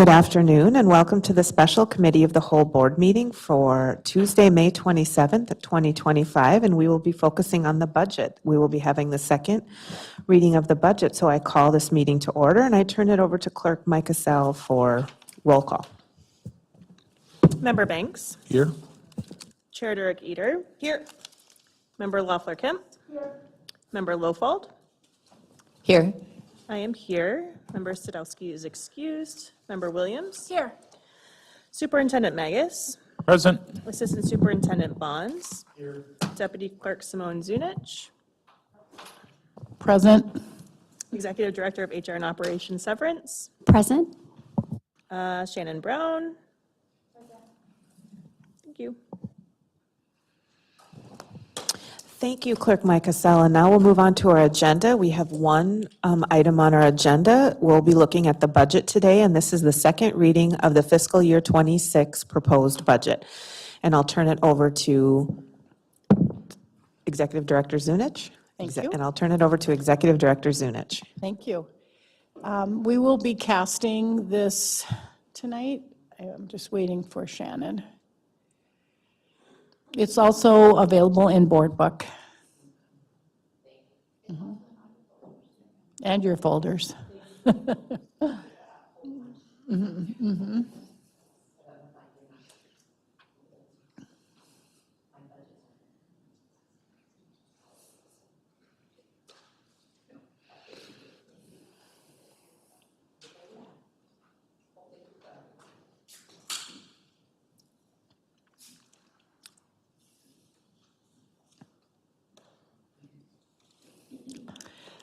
Good afternoon and welcome to the special committee of the whole board meeting for Tuesday, May 27th, 2025, and we will be focusing on the budget. We will be having the second reading of the budget, so I call this meeting to order and I turn it over to Clerk Mike Cassell for roll call. Member Banks. Here. Chair Derek Eater. Here. Member Loeffler Kemp. Here. Member Lofald. Here. I am here. Member Sadowski is excused. Member Williams. Here. Superintendent Magus. Present. Assistant Superintendent Bonds. Here. Deputy Clerk Simone Zunich. Present. Executive Director of HR and Operations Severance. Present. Shannon Brown. Thank you. Thank you, Clerk Mike Cassell. And now we'll move on to our agenda. We have one item on our agenda. We'll be looking at the budget today, and this is the second reading of the fiscal year 26 proposed budget. And I'll turn it over to Executive Director Zunich. Thank you. And I'll turn it over to Executive Director Zunich. Thank you. We will be casting this tonight. I'm just waiting for Shannon. It's also available in board book. And your folders.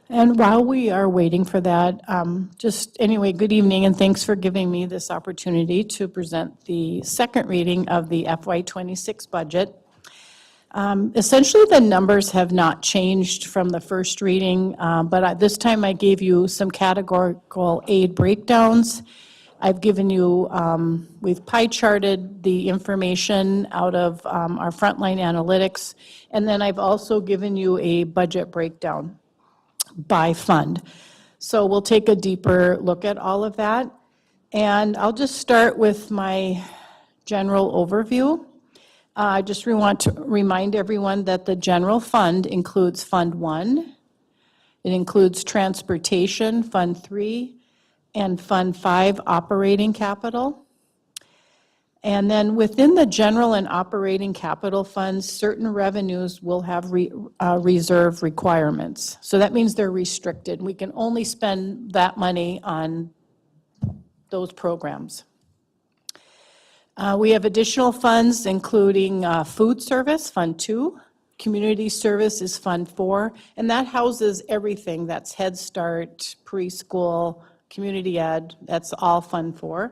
And while we are waiting for that, anyway, good evening and thanks for giving me this opportunity to present the second reading of the FY26 budget. Essentially, the numbers have not changed from the first reading, but this time I gave you some categorical aid breakdowns. I've given you, we've pie charted the information out of our frontline analytics, and then I've also given you a budget breakdown by fund. So we'll take a deeper look at all of that. And I'll just start with my general overview. I just want to remind everyone that the general fund includes Fund 1. It includes Transportation, Fund 3, and Fund 5 operating capital. And then within the general and operating capital funds, certain revenues will have reserve requirements. So that means they're restricted. We can only spend that money on those programs. We have additional funds including food service, Fund 2. Community service is Fund 4. And that houses everything. That's Head Start, preschool, community ed. That's all Fund 4.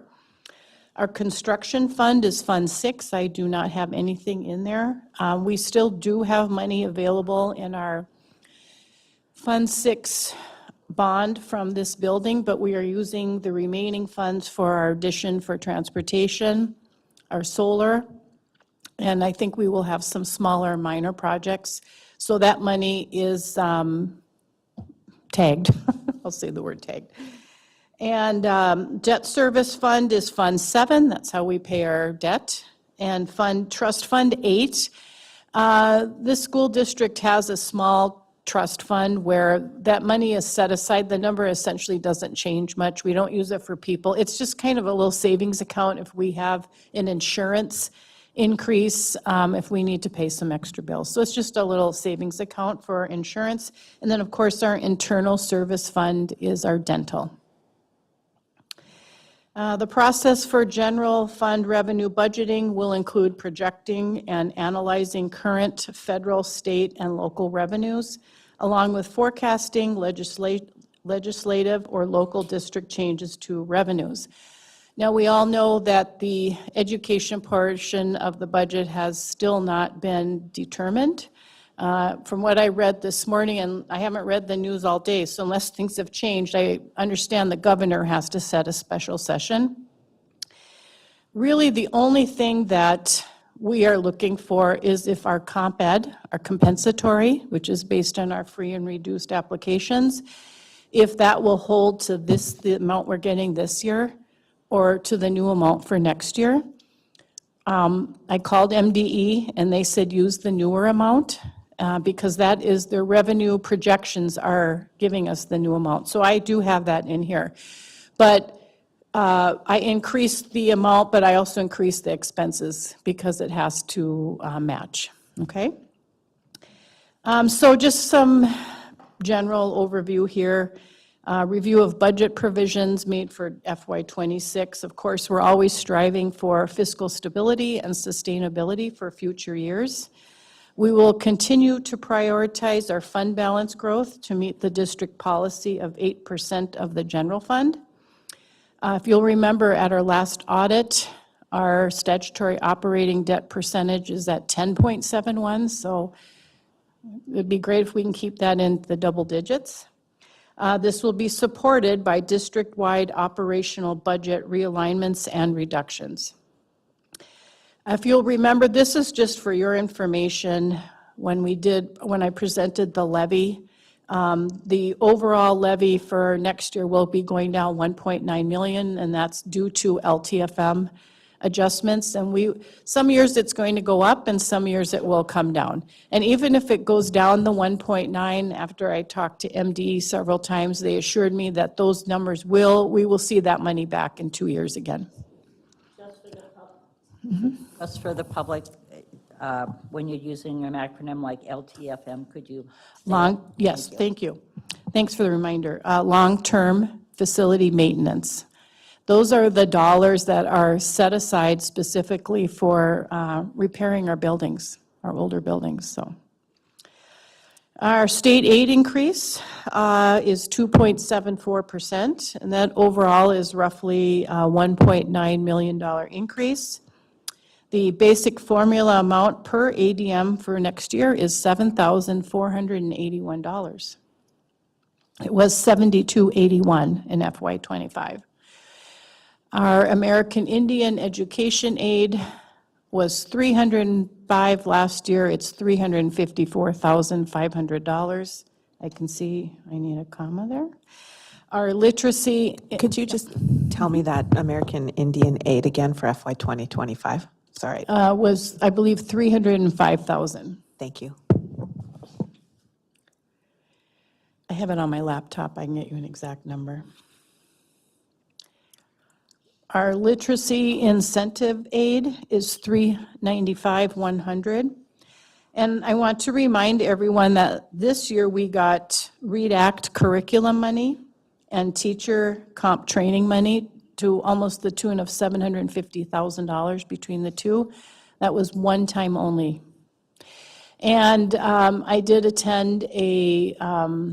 Our construction fund is Fund 6. I do not have anything in there. We still do have money available in our Fund 6 bond from this building, but we are using the remaining funds for our addition for transportation, our solar, and I think we will have some smaller minor projects. So that money is tagged. I'll say the word tagged. And debt service fund is Fund 7. That's how we pay our debt. And trust fund 8. This school district has a small trust fund where that money is set aside. The number essentially doesn't change much. We don't use it for people. It's just kind of a little savings account if we have an insurance increase, if we need to pay some extra bills. So it's just a little savings account for insurance. And then, of course, our internal service fund is our dental. The process for general fund revenue budgeting will include projecting and analyzing current federal, state, and local revenues, along with forecasting legislative or local district changes to revenues. Now, we all know that the education portion of the budget has still not been determined. From what I read this morning, and I haven't read the news all day, so unless things have changed, I understand the governor has to set a special session. Really, the only thing that we are looking for is if our comp ed, our compensatory, which is based on our free and reduced applications, if that will hold to the amount we're getting this year, or to the new amount for next year. I called MDE, and they said use the newer amount, because that is, their revenue projections are giving us the new amount. So I do have that in here. But I increased the amount, but I also increased the expenses because it has to match, okay? So just some general overview here. Review of budget provisions made for FY '26. Of course, we're always striving for fiscal stability and sustainability for future years. We will continue to prioritize our fund balance growth to meet the district policy of 8% of the general fund. If you'll remember, at our last audit, our statutory operating debt percentage is at 10.71, so it'd be great if we can keep that in the double digits. This will be supported by district-wide operational budget realignments and reductions. If you'll remember, this is just for your information. When I presented the levy, the overall levy for next year will be going down 1.9 million, and that's due to LTFM adjustments. And some years it's going to go up, and some years it will come down. And even if it goes down the 1.9, after I talked to MD several times, they assured me that those numbers we will see that money back in 2 years again. Just for the public, when you're using an acronym like LTFM, could you? Yes, thank you. Thanks for the reminder. Long-term facility maintenance. Those are the dollars that are set aside specifically for repairing our buildings, our older buildings, so. Our state aid increase is 2.74%, and that overall is roughly a $1.9 million increase. The basic formula amount per ADM for next year is $7,481. It was $72.81 in FY '25. Our American Indian education aid was $305 last year. It's $354,500. I can see I need a comma there. Our literacy. Could you just tell me that American Indian aid again for FY 2025? Sorry. Was, I believe, $305,000. Thank you. I have it on my laptop. I can get you an exact number. Our literacy incentive aid is $395,100. And I want to remind everyone that this year we got READ Act curriculum money and teacher comp training money to almost the tune of $750,000 between the two. That was one time only. And I did attend a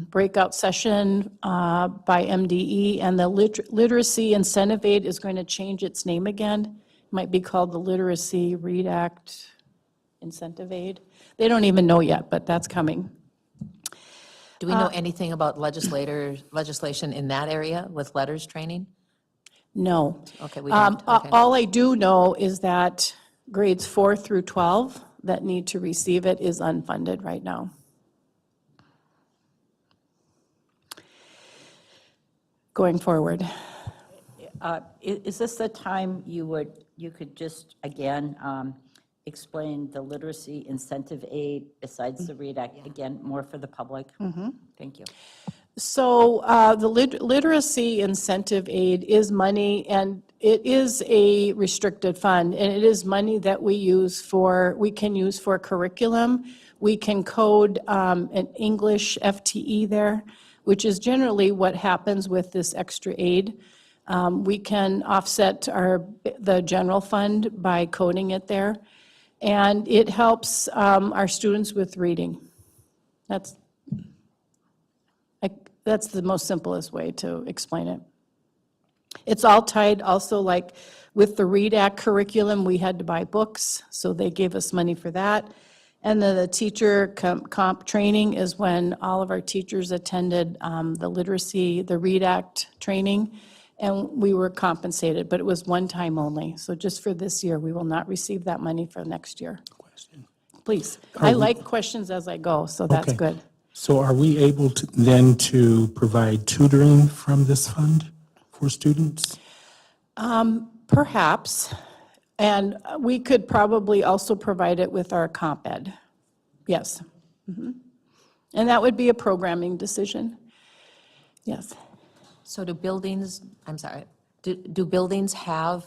breakout session by MDE, and the literacy incentive aid is going to change its name again. It might be called the Literacy READ Act Incentive Aid. They don't even know yet, but that's coming. Do we know anything about legislation in that area with letters training? No. Okay, we don't. Okay. All I do know is that grades 4 through 12 that need to receive it is unfunded right now. Going forward. Is this the time you could just, again, explain the literacy incentive aid besides the READ Act, again, more for the public? Thank you. So the literacy incentive aid is money, and it is a restricted fund, and it is money that we can use for curriculum. We can code an English FTE there, which is generally what happens with this extra aid. We can offset the general fund by coding it there, and it helps our students with reading. That's the most simplest way to explain it. It's all tied also, like with the READ Act curriculum, we had to buy books, so they gave us money for that. And then the teacher comp training is when all of our teachers attended the READ Act training, and we were compensated, but it was one time only. So just for this year, we will not receive that money for next year. Question. Please. I like questions as I go, so that's Okay. good. So are we able to then to provide tutoring from this fund for students? Perhaps, and we could probably also provide it with our comp ed. Yes. Mhm. And that would be a programming decision. Yes. So do buildings, I'm sorry, do buildings have,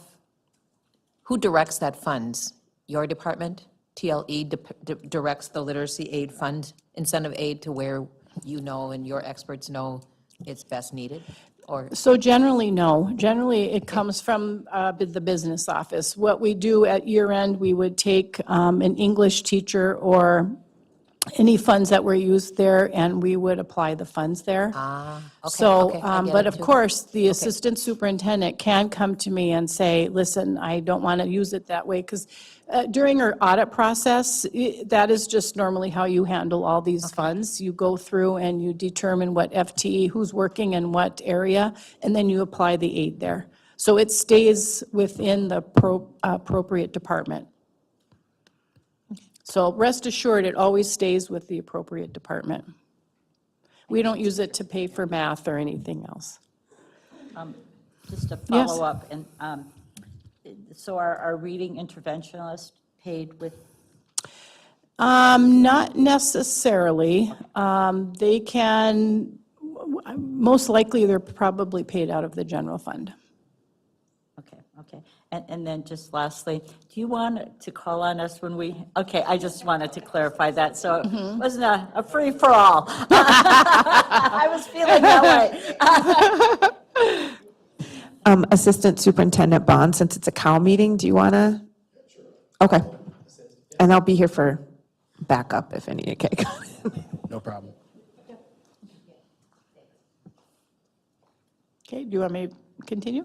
who directs that funds? Your department? TLE directs the literacy aid fund, incentive aid to where you know and your experts know it's best needed? Or, So generally, no. Generally, it comes from the business office. What we do at year end, we would take an English teacher or any funds that were used there, and we would apply the funds there. okay, So, okay, I get but it of too. course, the assistant superintendent can come to me and say, listen, I don't want to use it that way, because during our audit process, that is just normally how you handle all these funds. You go through and you determine what FTE, who's working in what area, and then you apply the aid there. So it stays within the appropriate department. So rest assured, it always stays with the appropriate department. We don't use it to pay for math or anything else. Just to Yes. follow up, and so our reading interventionist paid with, Not necessarily. They can, most likely, they're probably paid out of the general fund. okay. And then just lastly, do you want to call on us when we, okay, I just wanted to clarify that, so it wasn't a free-for-all. I was feeling that way. Assistant Superintendent Bond, since it's a COW meeting, do you want to? Okay. And I'll be here for backup if any, okay. No problem. Okay, do you want me to continue?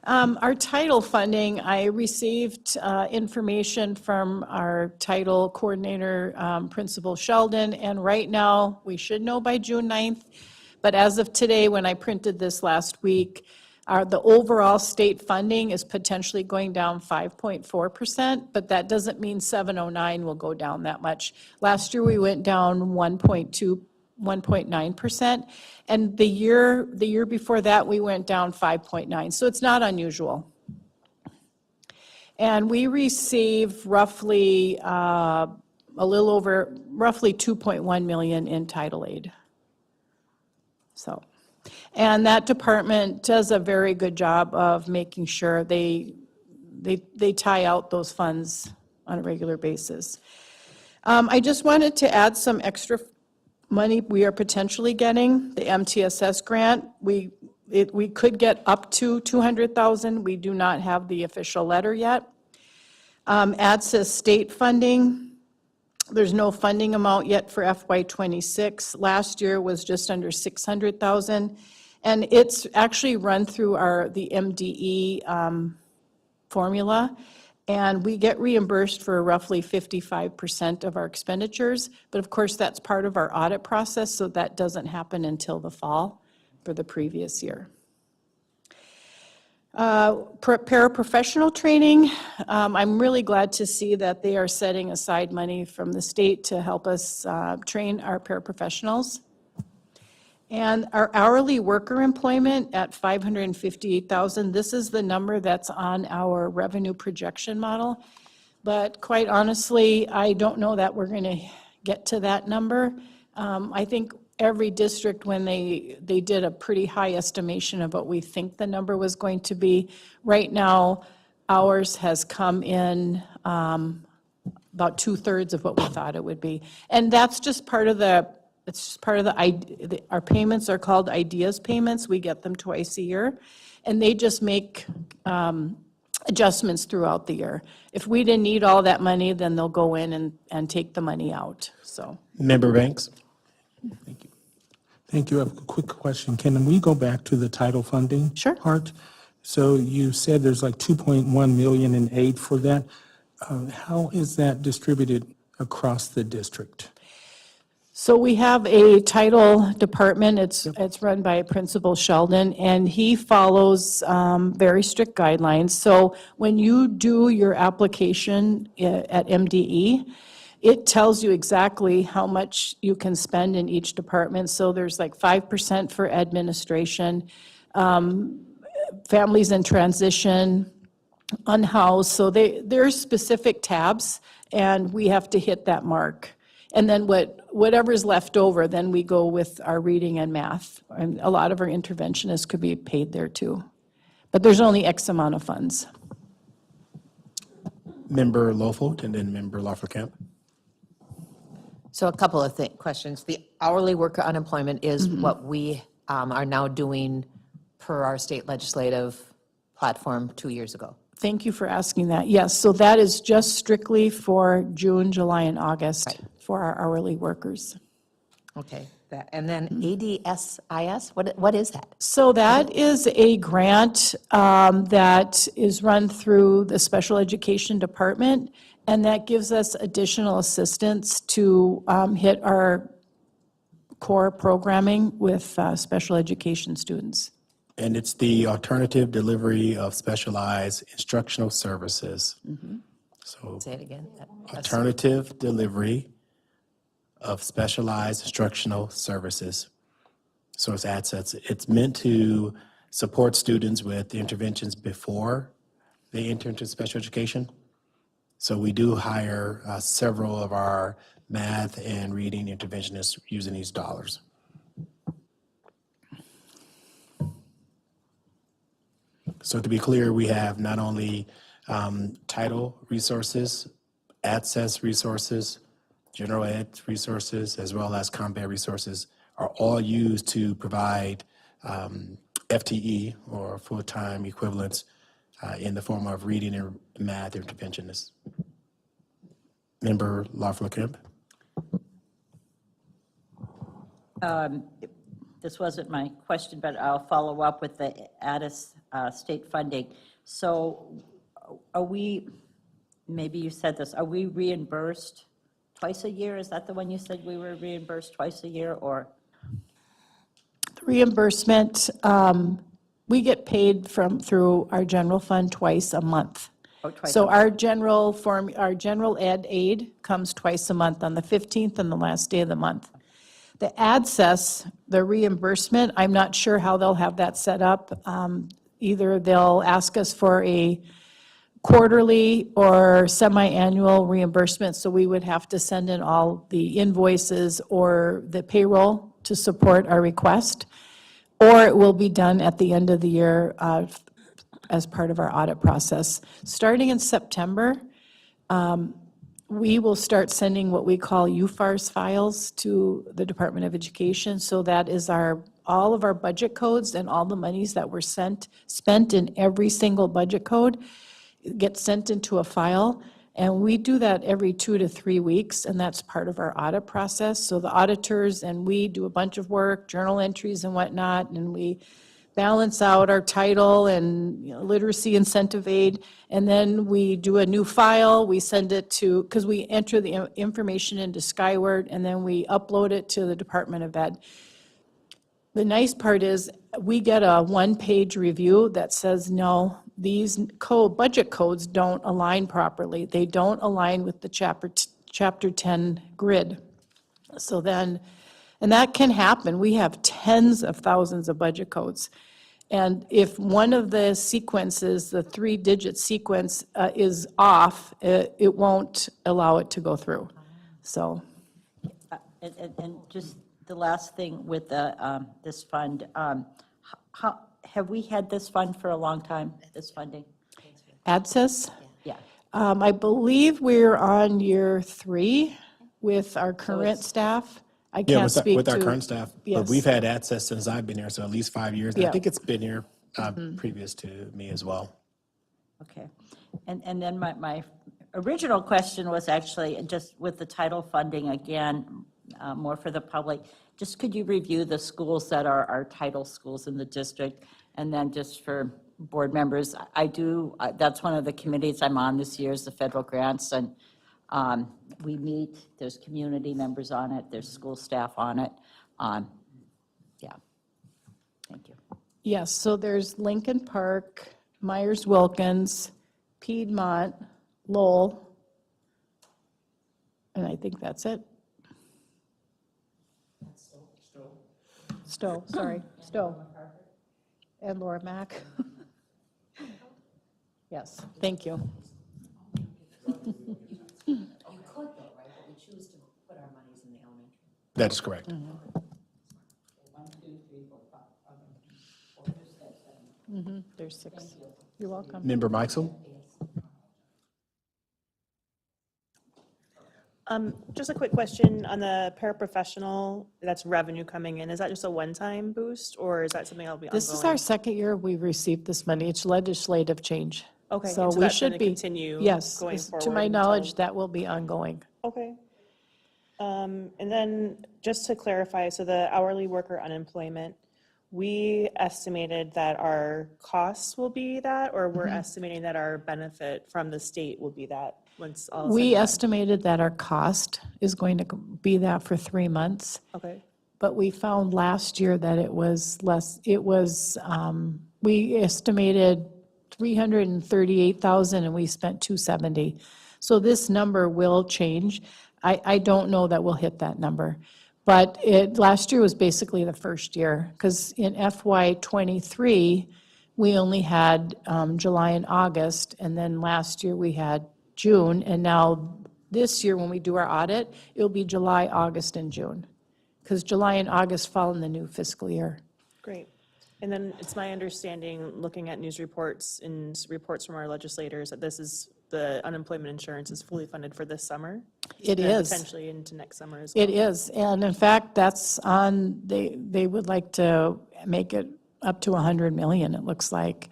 Our title funding, I received information from our title coordinator, Principal Sheldon, and right now, we should know by June 9th, but as of today, when I printed this last week, the overall state funding is potentially going down 5.4%, but that doesn't mean 709 will go down that much. Last year, we went down 1.9%, and the year before that, we went down 5.9, so it's not unusual. And we receive roughly, a little over, roughly 2.1 million in title aid. So, and that department does a very good job of making sure they tie out those funds on a regular basis. I just wanted to add some extra money we are potentially getting, the MTSS grant. We could get up to 200,000. We do not have the official letter yet. ADSA state funding, there's no funding amount yet for FY26. Last year was just under 600,000. And it's actually run through the MDE formula. And we get reimbursed for roughly 55% of our expenditures. But of course, that's part of our audit process, so that doesn't happen until the fall for the previous year. Paraprofessional training, I'm really glad to see that they are setting aside money from the state to help us train our paraprofessionals. And our hourly worker employment at 558,000, this is the number that's on our revenue projection model. But quite honestly, I don't know that we're going to get to that number. I think every district, when they did a pretty high estimation of what we think the number was going to be. Right now, ours has come in about 2/3 of what we thought it would be. And that's just part of our payments are called IDEAS payments. We get them twice a year. And they just make adjustments throughout the year. If we didn't need all that money, then they'll go in and take the money out, so. Member Banks? Thank you. Thank you. I have a quick question. Can we go back to the title funding? Sure. Part? So you said there's like 2.1 million in aid for that. How is that distributed across the district? So we have a title department, it's run by Principal Sheldon, and he follows very strict guidelines. So when you do your application at MDE, it tells you exactly how much you can spend in each department. So there's like 5% for administration, families in transition, unhoused, so there's specific tabs, and we have to hit that mark. And then whatever's left over, then we go with our reading and math. And a lot of our interventionists could be paid there too. But there's only X amount of funds. Member Lofold and then Member Lawler-Kemp. So a couple of questions. The hourly worker unemployment is what we are now doing per our state legislative platform 2 years ago. Thank you for asking that. Yes, so that is just strictly for June, July, and August for our hourly workers. Okay. And then ADSIS, what is that? So that is a grant that is run through the special education department, and that gives us additional assistance to hit our core programming with special education students. And it's the alternative delivery of specialized instructional services. So Say it again. alternative delivery of specialized instructional services. So it's assets. It's meant to support students with interventions before they enter into special education. So we do hire several of our math and reading interventionists using these dollars. So to be clear, we have not only title resources, access resources, general ed resources, as well as combat resources are all used to provide FTE or full-time equivalents in the form of reading and math interventionists. Member Lawler-Kemp. This wasn't my question, but I'll follow up with the Addis state funding. So are we, maybe you said this, are we reimbursed twice a year? Is that the one you said we were reimbursed twice a year, or? Reimbursement, we get paid through our general fund twice a month. Oh, twice So a our general ed aid comes twice a month on the 15th and the last day of the month. The access, the reimbursement, I'm not sure how they'll have that set up. Either they'll ask us for a quarterly or semi-annual reimbursement, so we would have to send in all the invoices or the payroll to support our request, or it will be done at the end of the year as part of our audit process. Starting in September, we will start sending what we call UFARS files to the Department of Education. So that is all of our budget codes and all the monies that were spent in every single budget code gets sent into a file. And we do that every 2 to 3 weeks, and that's part of our audit process. So the auditors and we do a bunch of work, journal entries and whatnot, and we balance out our title and literacy incentive aid, and then we do a new file, we send it to, because we enter the information into Skyward, and then we upload it to the Department of Ed. The nice part is, we get a one-page review that says, no, these budget codes don't align properly. They don't align with the Chapter 10 grid. So then, and that can happen. We have tens of thousands of budget codes. And if one of the sequences, the 3-digit sequence is off, it won't allow it to go through. So, And just the last thing with this fund, how, have we had this fund for a long time, this funding? ADSIS, Yeah. I believe we're on year 3 with our current staff. I Yeah, can't speak with our to- current staff. But Yes. we've had access since I've been here, so at least 5 years. And Yeah. I think it's been here previous to me as well. Okay. And then my original question was actually just with the title funding, again, more for the public. Just could you review the schools that are our title schools in the district? And then just for board members, that's one of the committees I'm on this year is the federal grants. And we meet, there's community members on it, there's school staff on it. Yeah. Thank you. Yes, so there's Lincoln Park, Myers-Wilkins, Piedmont, Lowell, and I think that's it. Stowe, sorry, Stowe. And Laura Mack. Yes, thank you. That is correct. There's 6. You're welcome. Member Mixel? Just a quick question on the paraprofessional, that's revenue coming in. Is that just a one-time boost, or is that something that'll be ongoing? This is our second year we've received this money. It's legislative change. Okay, So and so we that's going should to be. continue Yes, going as- forward? to my until- knowledge, that will be ongoing. Okay. And then just to clarify, so the hourly worker unemployment, we estimated that our costs will be that, or we're estimating that our benefit from the state will be that once all is said We and done? estimated that our cost is going to be that for 3 months, Okay, but we found last year that it was less, we estimated 338,000 and we spent 270. So this number will change. I don't know that we'll hit that number. But last year was basically the first year, because in FY '23, we only had July and August, and then last year we had June, and now this year, when we do our audit, it'll be July, August, and June, because July and August fall in the new fiscal year. great. And then it's my understanding, looking at news reports and reports from our legislators, that this is, the unemployment insurance is fully funded for this summer? It And is. potentially into next summer as well? It is, and in fact, that's on, they would like to make it up to 100 million, it looks like,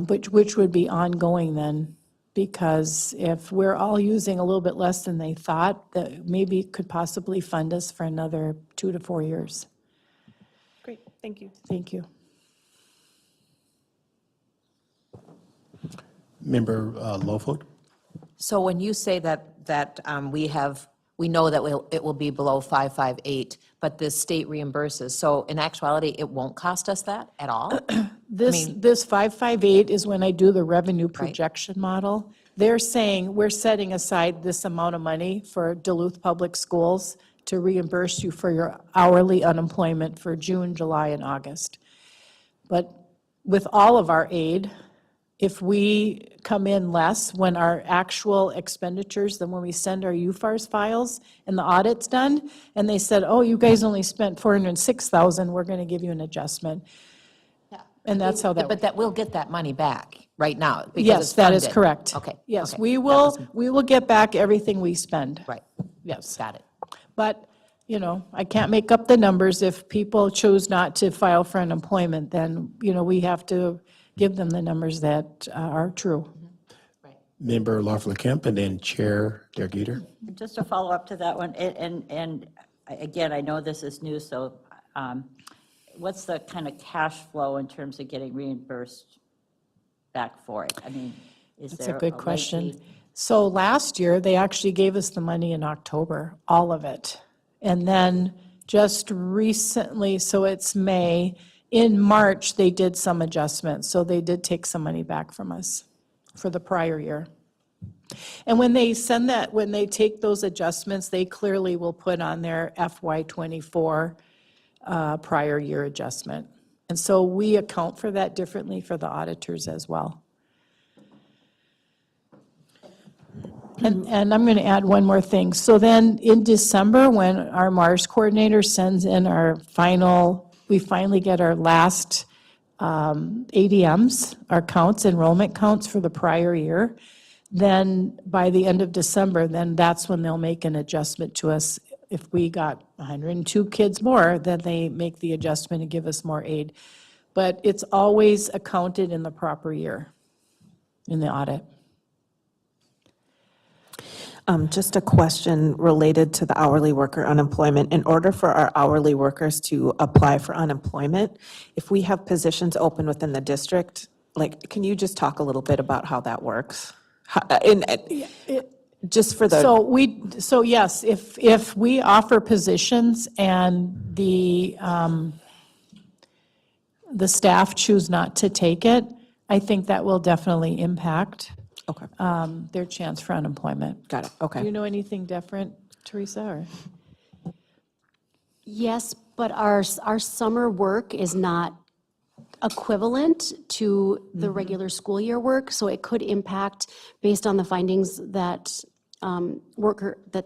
which would be ongoing then, because if we're all using a little bit less than they thought, that maybe could possibly fund us for another 2 to 4 years. Great, thank you. Thank you. Member Lowfoot? So when you say that we know that it will be below 558, but the state reimburses, so in actuality, it won't cost us that at all? This 558 is when I do the revenue projection model. They're saying, we're setting aside this amount of money for Duluth Public Schools to reimburse you for your hourly unemployment for June, July, and August. But with all of our aid, if we come in less when our actual expenditures, then when we send our UFARS files and the audit's done, and they said, oh, you guys only spent 406,000, we're going to give you an adjustment. And that's how that works. But that, we'll get that money back right now because Yes, it's that is funded. correct. Okay. Yes, okay. we That was- will get back everything we spend. Right, Yes. got it. But, I can't make up the numbers. If people choose not to file for unemployment, then, we have to give them the numbers that are true. Member Loeffler Kemp, and then Chair Derek Eater. Just to follow up to that one, and again, I know this is new, so what's the kind of cash flow in terms of getting reimbursed back for it? I mean, is That's there a good late question. fee? So last year, they actually gave us the money in October, all of it. And then just recently, so it's May, in March, they did some adjustments. So they did take some money back from us for the prior year. And when they send that, when they take those adjustments, they clearly will put on their FY '24 prior year adjustment. And so we account for that differently for the auditors as well. And I'm going to add one more thing. So then in December, when our MARS coordinator sends in we finally get our last ADMs, our counts, enrollment counts for the prior year, then by the end of December, then that's when they'll make an adjustment to us. If we got 102 kids more, then they make the adjustment and give us more aid. But it's always accounted in the proper year in the audit. Just a question related to the hourly worker unemployment. In order for our hourly workers to apply for unemployment, if we have positions open within the district, can you just talk a little bit about how that works? Just for the. So yes, if we offer positions and the staff choose not to take it, I think that will definitely impact Okay, their chance for unemployment. got it, Do you okay. know anything different, Teresa, or? Yes, but our summer work is not equivalent to the regular school year work, so it could impact based on the findings that that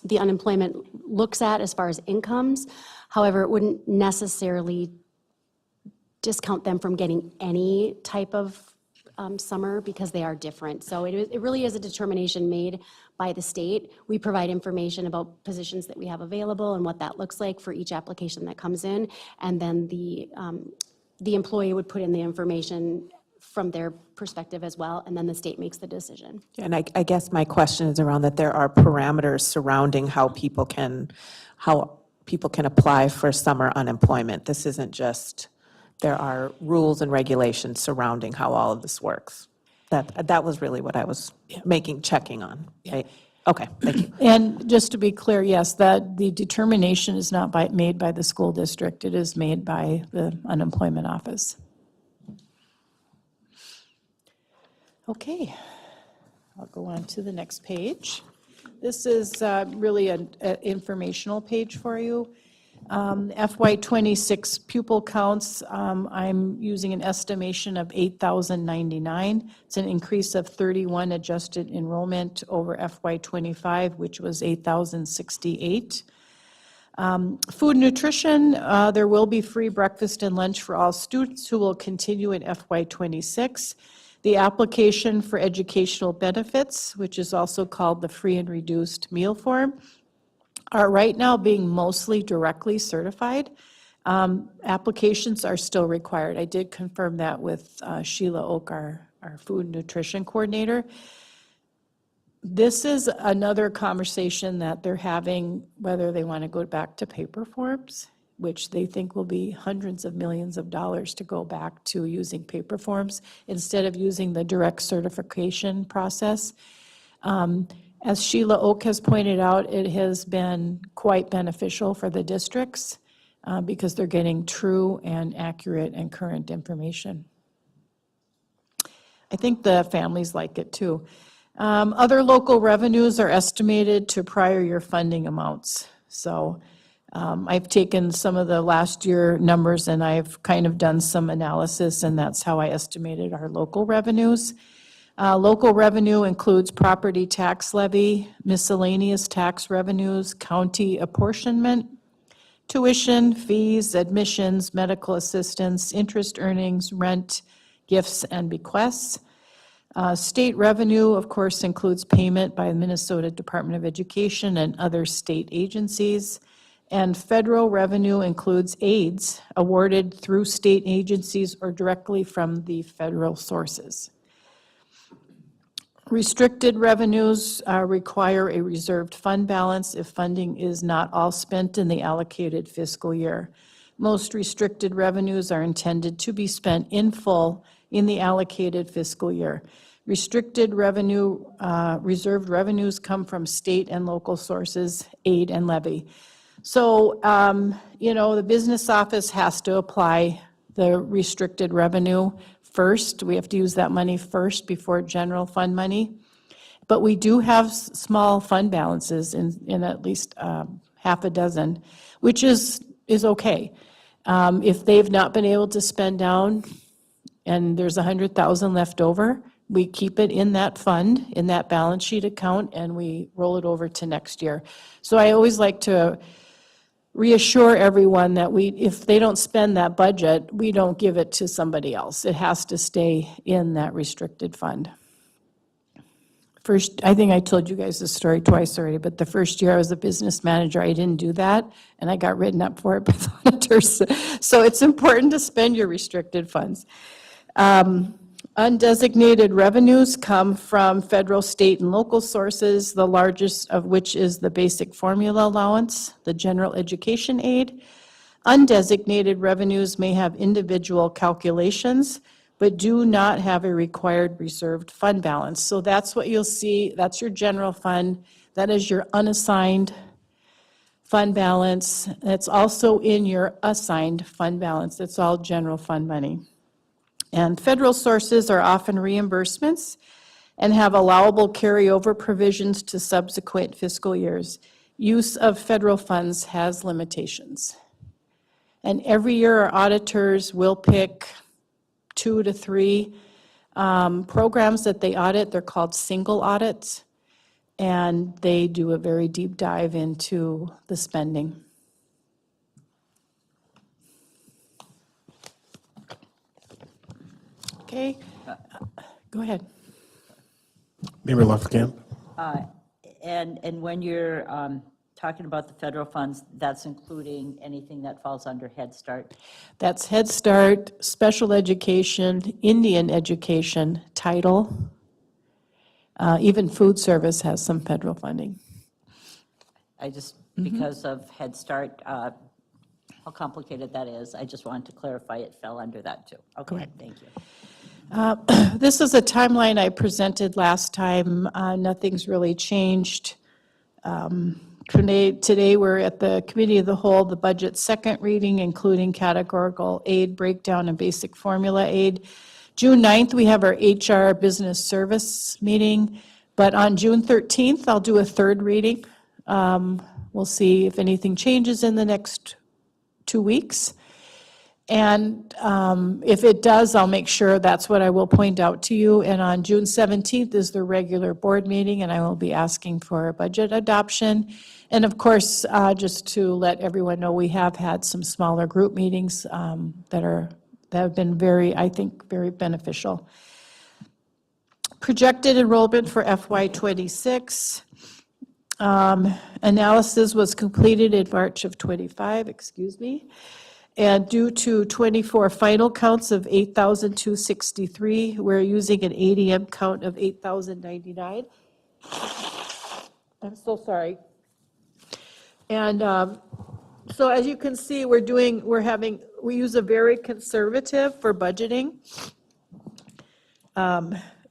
the unemployment looks at as far as incomes. However, it wouldn't necessarily discount them from getting any type of summer because they are different. So it really is a determination made by the state. We provide information about positions that we have available and what that looks like for each application that comes in. And then the employee would put in the information from their perspective as well, and then the state makes the decision. And I guess my question is around that there are parameters surrounding how people can apply for summer unemployment. This isn't just, there are rules and regulations surrounding how all of this works. That was really what I was checking on, right? Okay, thank you. And just to be clear, yes, that the determination is not made by the school district, it is made by the unemployment office. Okay, I'll go on to the next page. This is really an informational page for you. FY26 pupil counts, I'm using an estimation of 8,099. It's an increase of 31 adjusted enrollment over FY25, which was 8,068. Food nutrition, there will be free breakfast and lunch for all students who will continue in FY26. The application for educational benefits, which is also called the free and reduced meal form, are right now being mostly directly certified. Applications are still required. I did confirm that with Sheila Oak, our food nutrition coordinator. This is another conversation that they're having, whether they want to go back to paper forms, which they think will be hundreds of millions of dollars to go back to using paper forms instead of using the direct certification process. As Sheila Oak has pointed out, it has been quite beneficial for the districts because they're getting true and accurate and current information. I think the families like it too. Other local revenues are estimated to prior year funding amounts. So I've taken some of the last year numbers and I've kind of done some analysis, and that's how I estimated our local revenues. Local revenue includes property tax levy, miscellaneous tax revenues, county apportionment, tuition, fees, admissions, medical assistance, interest earnings, rent, gifts, and bequests. State revenue, of course, includes payment by the Minnesota Department of Education and other state agencies. And federal revenue includes aids awarded through state agencies or directly from the federal sources. Restricted revenues require a reserved fund balance if funding is not all spent in the allocated fiscal year. Most restricted revenues are intended to be spent in full in the allocated fiscal year. Restricted revenue, reserved revenues come from state and local sources, aid and levy. So, the business office has to apply the restricted revenue first. We have to use that money first before general fund money. But we do have small fund balances in at least half a dozen, which is okay. If they've not been able to spend down and there's 100,000 left over, we keep it in that fund, in that balance sheet account, and we roll it over to next year. So I always like to reassure everyone that if they don't spend that budget, we don't give it to somebody else. It has to stay in that restricted fund. First, I think I told you guys this story twice already, but the first year I was a business manager, I didn't do that, and I got written up for it by the auditors. So it's important to spend your restricted funds. Undesignated revenues come from federal, state, and local sources, the largest of which is the basic formula allowance, the general education aid. Undesignated revenues may have individual calculations, but do not have a required reserved fund balance. So that's what you'll see. That's your general fund. That is your unassigned fund balance. It's also in your assigned fund balance. It's all general fund money. And federal sources are often reimbursements and have allowable carryover provisions to subsequent fiscal years. Use of federal funds has limitations. And every year our auditors will pick 2 to 3 programs that they audit. They're called single audits, and they do a very deep dive into the spending. Okay, go ahead. Member Lofkamp? And when you're talking about the federal funds, that's including anything that falls under Head Start? That's Head Start, special education, Indian education, title. Even food service has some federal funding. I just, because of Head Start, how complicated that is, I just wanted to clarify it fell under that too. Okay, Correct. thank you. This is a timeline I presented last time. Nothing's really changed. Today, we're at the Committee of the Whole, the budget second reading, including categorical aid breakdown and basic formula aid. June 9th, we have our HR business service meeting, but on June 13th, I'll do a third reading. We'll see if anything changes in the next 2 weeks. And if it does, I'll make sure that's what I will point out to you. And on June 17th is the regular board meeting, and I will be asking for a budget adoption. And of course, just to let everyone know, we have had some smaller group meetings that have been I think, very beneficial. Projected enrollment for FY '26. Analysis was completed in March of '25, And due to 24 final counts of 8,263, we're using an ADM count of 8,099. I'm so sorry. And so as you can see, we use a very conservative for budgeting.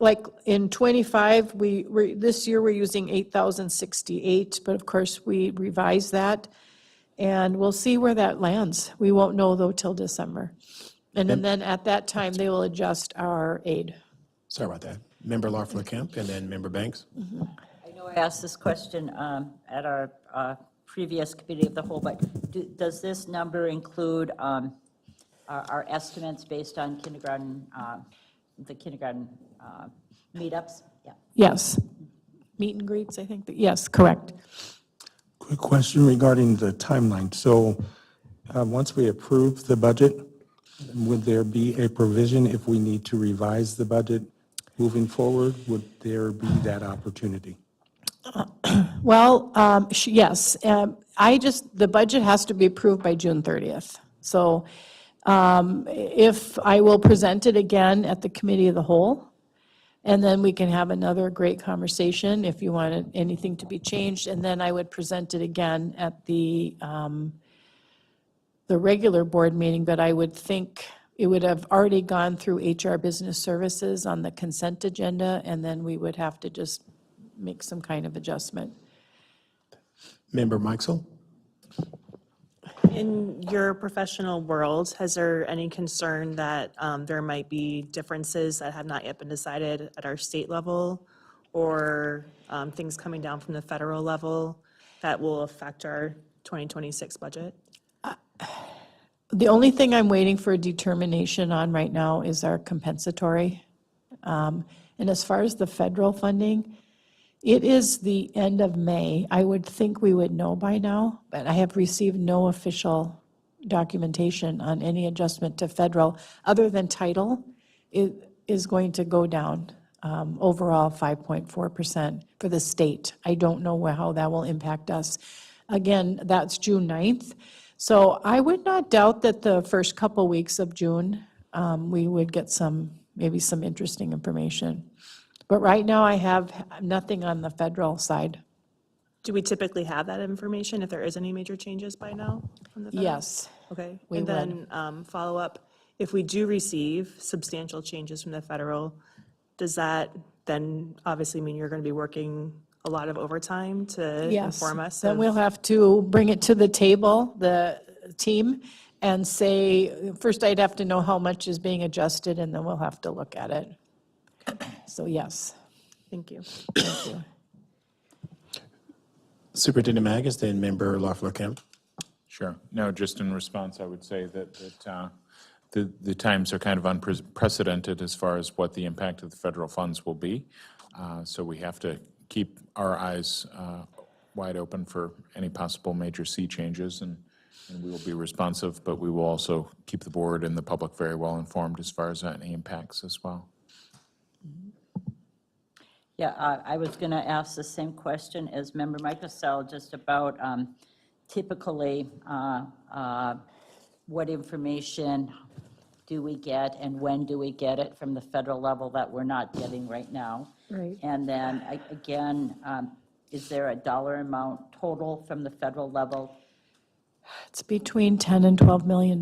Like in '25, this year we're using 8,068, but of course we revised that. And we'll see where that lands. We won't know, though, till December. And then at that time, they will adjust our aid. Sorry about that. Member Lofkamp and then Member Banks. I know I asked this question at our previous Committee of the Whole, but does this number include our estimates based on the kindergarten meetups? Yeah. Yes. Meet and greets, I think. Yes, correct. Quick question regarding the timeline. So once we approve the budget, would there be a provision if we need to revise the budget moving forward? Would there be that opportunity? Well, yes. The budget has to be approved by June 30th. So if I will present it again at the Committee of the Whole, and then we can have another great conversation if you wanted anything to be changed. And then I would present it again at the regular board meeting, but I would think it would have already gone through HR Business Services on the consent agenda, and then we would have to just make some kind of adjustment. Member Meixel? In your professional world, has there any concern that there might be differences that have not yet been decided at our state level, or things coming down from the federal level that will affect our 2026 budget? The only thing I'm waiting for a determination on right now is our compensatory. And as far as the federal funding, it is the end of May. I would think we would know by now, but I have received no official documentation on any adjustment to federal, other than title. It is going to go down overall 5.4% for the state. I don't know how that will impact us. Again, that's June 9th. So I would not doubt that the first couple weeks of June, we would get maybe some interesting information. But right now, I have nothing on the federal side. Do we typically have that information if there is any major changes by now from the federal? Yes. Okay. we And then follow up, if we do receive substantial changes from the federal, does that then obviously mean you're going to be working a lot of overtime to Yes. inform us? Then of- we'll have to bring it to the table, the team, and say, first I'd have to know how much is being adjusted, and then we'll have to look at it. So yes. Thank you. Thank you. Superintendent Magus, then Member Lofkamp. Sure. No, just in response, I would say that the times are kind of unprecedented as far as what the impact of the federal funds will be. So we have to keep our eyes wide open for any possible major sea changes, and we will be responsive, but we will also keep the board and the public very well informed as far as any impacts as well. Yeah, I was going to ask the same question as Member Michelson, just about typically what information do we get and when do we get it from the federal level that we're not getting right now? Right. And then, again, is there a dollar amount total from the federal level? It's between 10 and $12 million.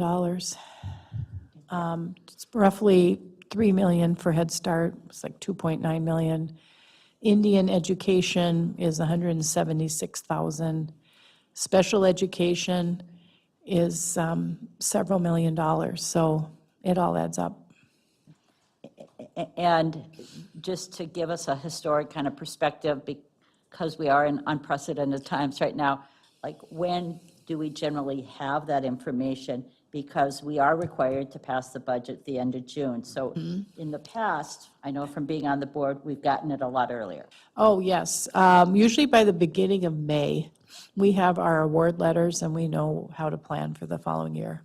It's roughly 3 million for Head Start, it's like 2.9 million. Indian education is 176,000. Special education is several $1 million, so it all adds up. And just to give us a historic kind of perspective, because we are in unprecedented times right now, like when do we generally have that information? Because we are required to pass the budget at the end of June. So in the past, I know from being on the board, we've gotten it a lot earlier. Oh, yes. Usually by the beginning of May, we have our award letters and we know how to plan for the following year.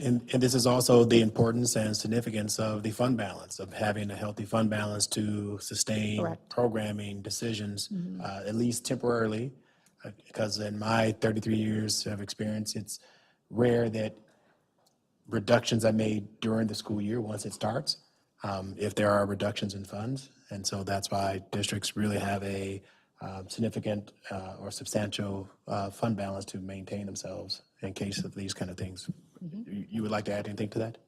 And this is also the importance and significance of the fund balance, of having a healthy fund balance to sustain Correct. programming decisions, at least temporarily. Because in my 33 years of experience, it's rare that reductions are made during the school year once it starts, if there are reductions in funds. And so that's why districts really have a significant or substantial fund balance to maintain themselves in case of these kind of things. You would like to add anything to that?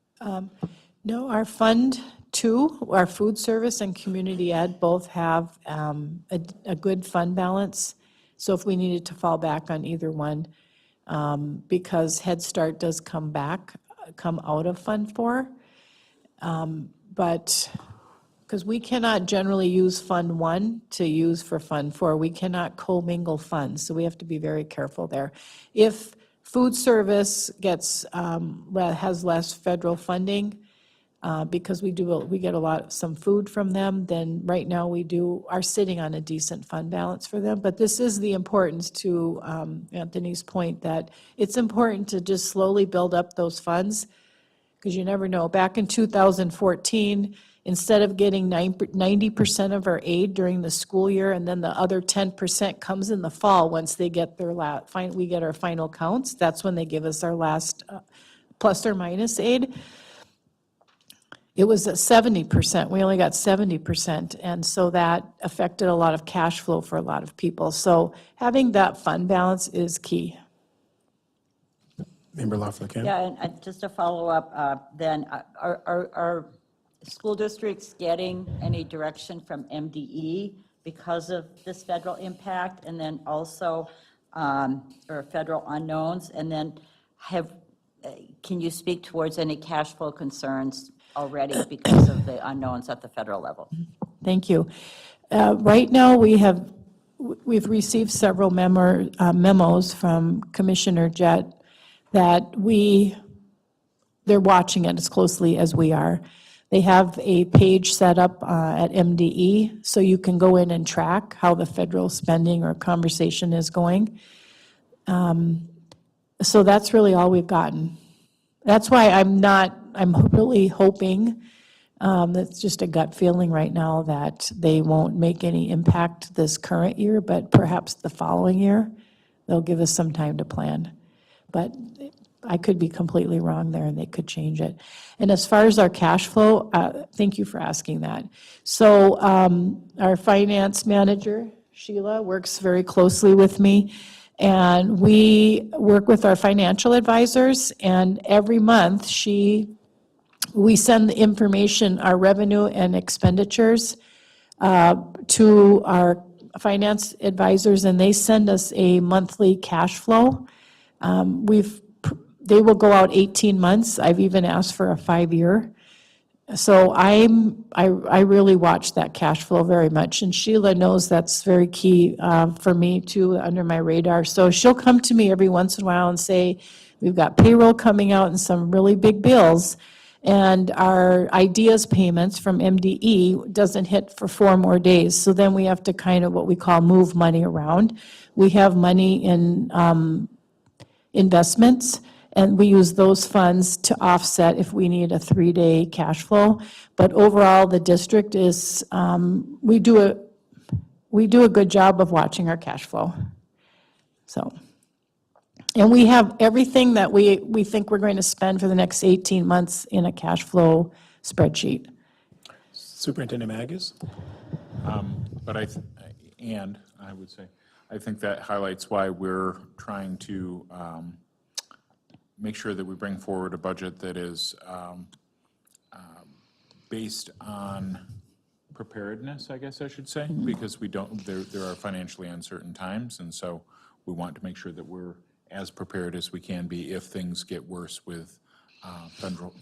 No, our Fund 2, our food service and community ed both have a good fund balance. So if we needed to fall back on either one, because Head Start does come out of Fund 4. But, because we cannot generally use Fund 1 to use for Fund 4. We cannot commingle funds, so we have to be very careful there. If food service has less federal funding, because we get some food from them, then right now we are sitting on a decent fund balance for them. But this is the importance, to Anthony's point, that it's important to just slowly build up those funds, because you never know. Back in 2014, instead of getting 90% of our aid during the school year, and then the other 10% comes in the fall once they get we get our final counts, that's when they give us our last plus or minus aid. It was at 70%. We only got 70%, and so that affected a lot of cash flow for a lot of people. So having that fund balance is key. Member Lafleur. Yeah, and just to follow up, then, are school districts getting any direction from MDE because of this federal impact, and then also, or federal unknowns? And then can you speak towards any cash flow concerns already because of the unknowns at the federal level? Thank you. Right now, we've received several memos from Commissioner Jett that they're watching it as closely as we are. They have a page set up at MDE, so you can go in and track how the federal spending or conversation is going. So that's really all we've gotten. That's why I'm really hoping, that's just a gut feeling right now, that they won't make any impact this current year, but perhaps the following year, they'll give us some time to plan. But I could be completely wrong there, and they could change it. And as far as our cash flow, thank you for asking that. So our finance manager, Sheila, works very closely with me, and we work with our financial advisors, and every month we send the information, our revenue and expenditures, to our finance advisors, and they send us a monthly cash flow. They will go out 18 months. I've even asked for a 5-year. So I really watch that cash flow very much, and Sheila knows that's very key for me too, under my radar. So she'll come to me every once in a while and say, We've got payroll coming out and some really big bills. And our ideas payments from MDE doesn't hit for 4 more days. So then we have to kind of what we call move money around. We have money in investments, and we use those funds to offset if we need a 3-day cash flow. But overall, the district is, we do a good job of watching our cash flow. So, and we have everything that we think we're going to spend for the next 18 months in a cash flow spreadsheet. Superintendent Magus? But I would say, I think that highlights why we're trying to make sure that we bring forward a budget that is based on preparedness, I guess I should say, because we don't, there are financially uncertain times, and so we want to make sure that we're as prepared as we can be if things get worse with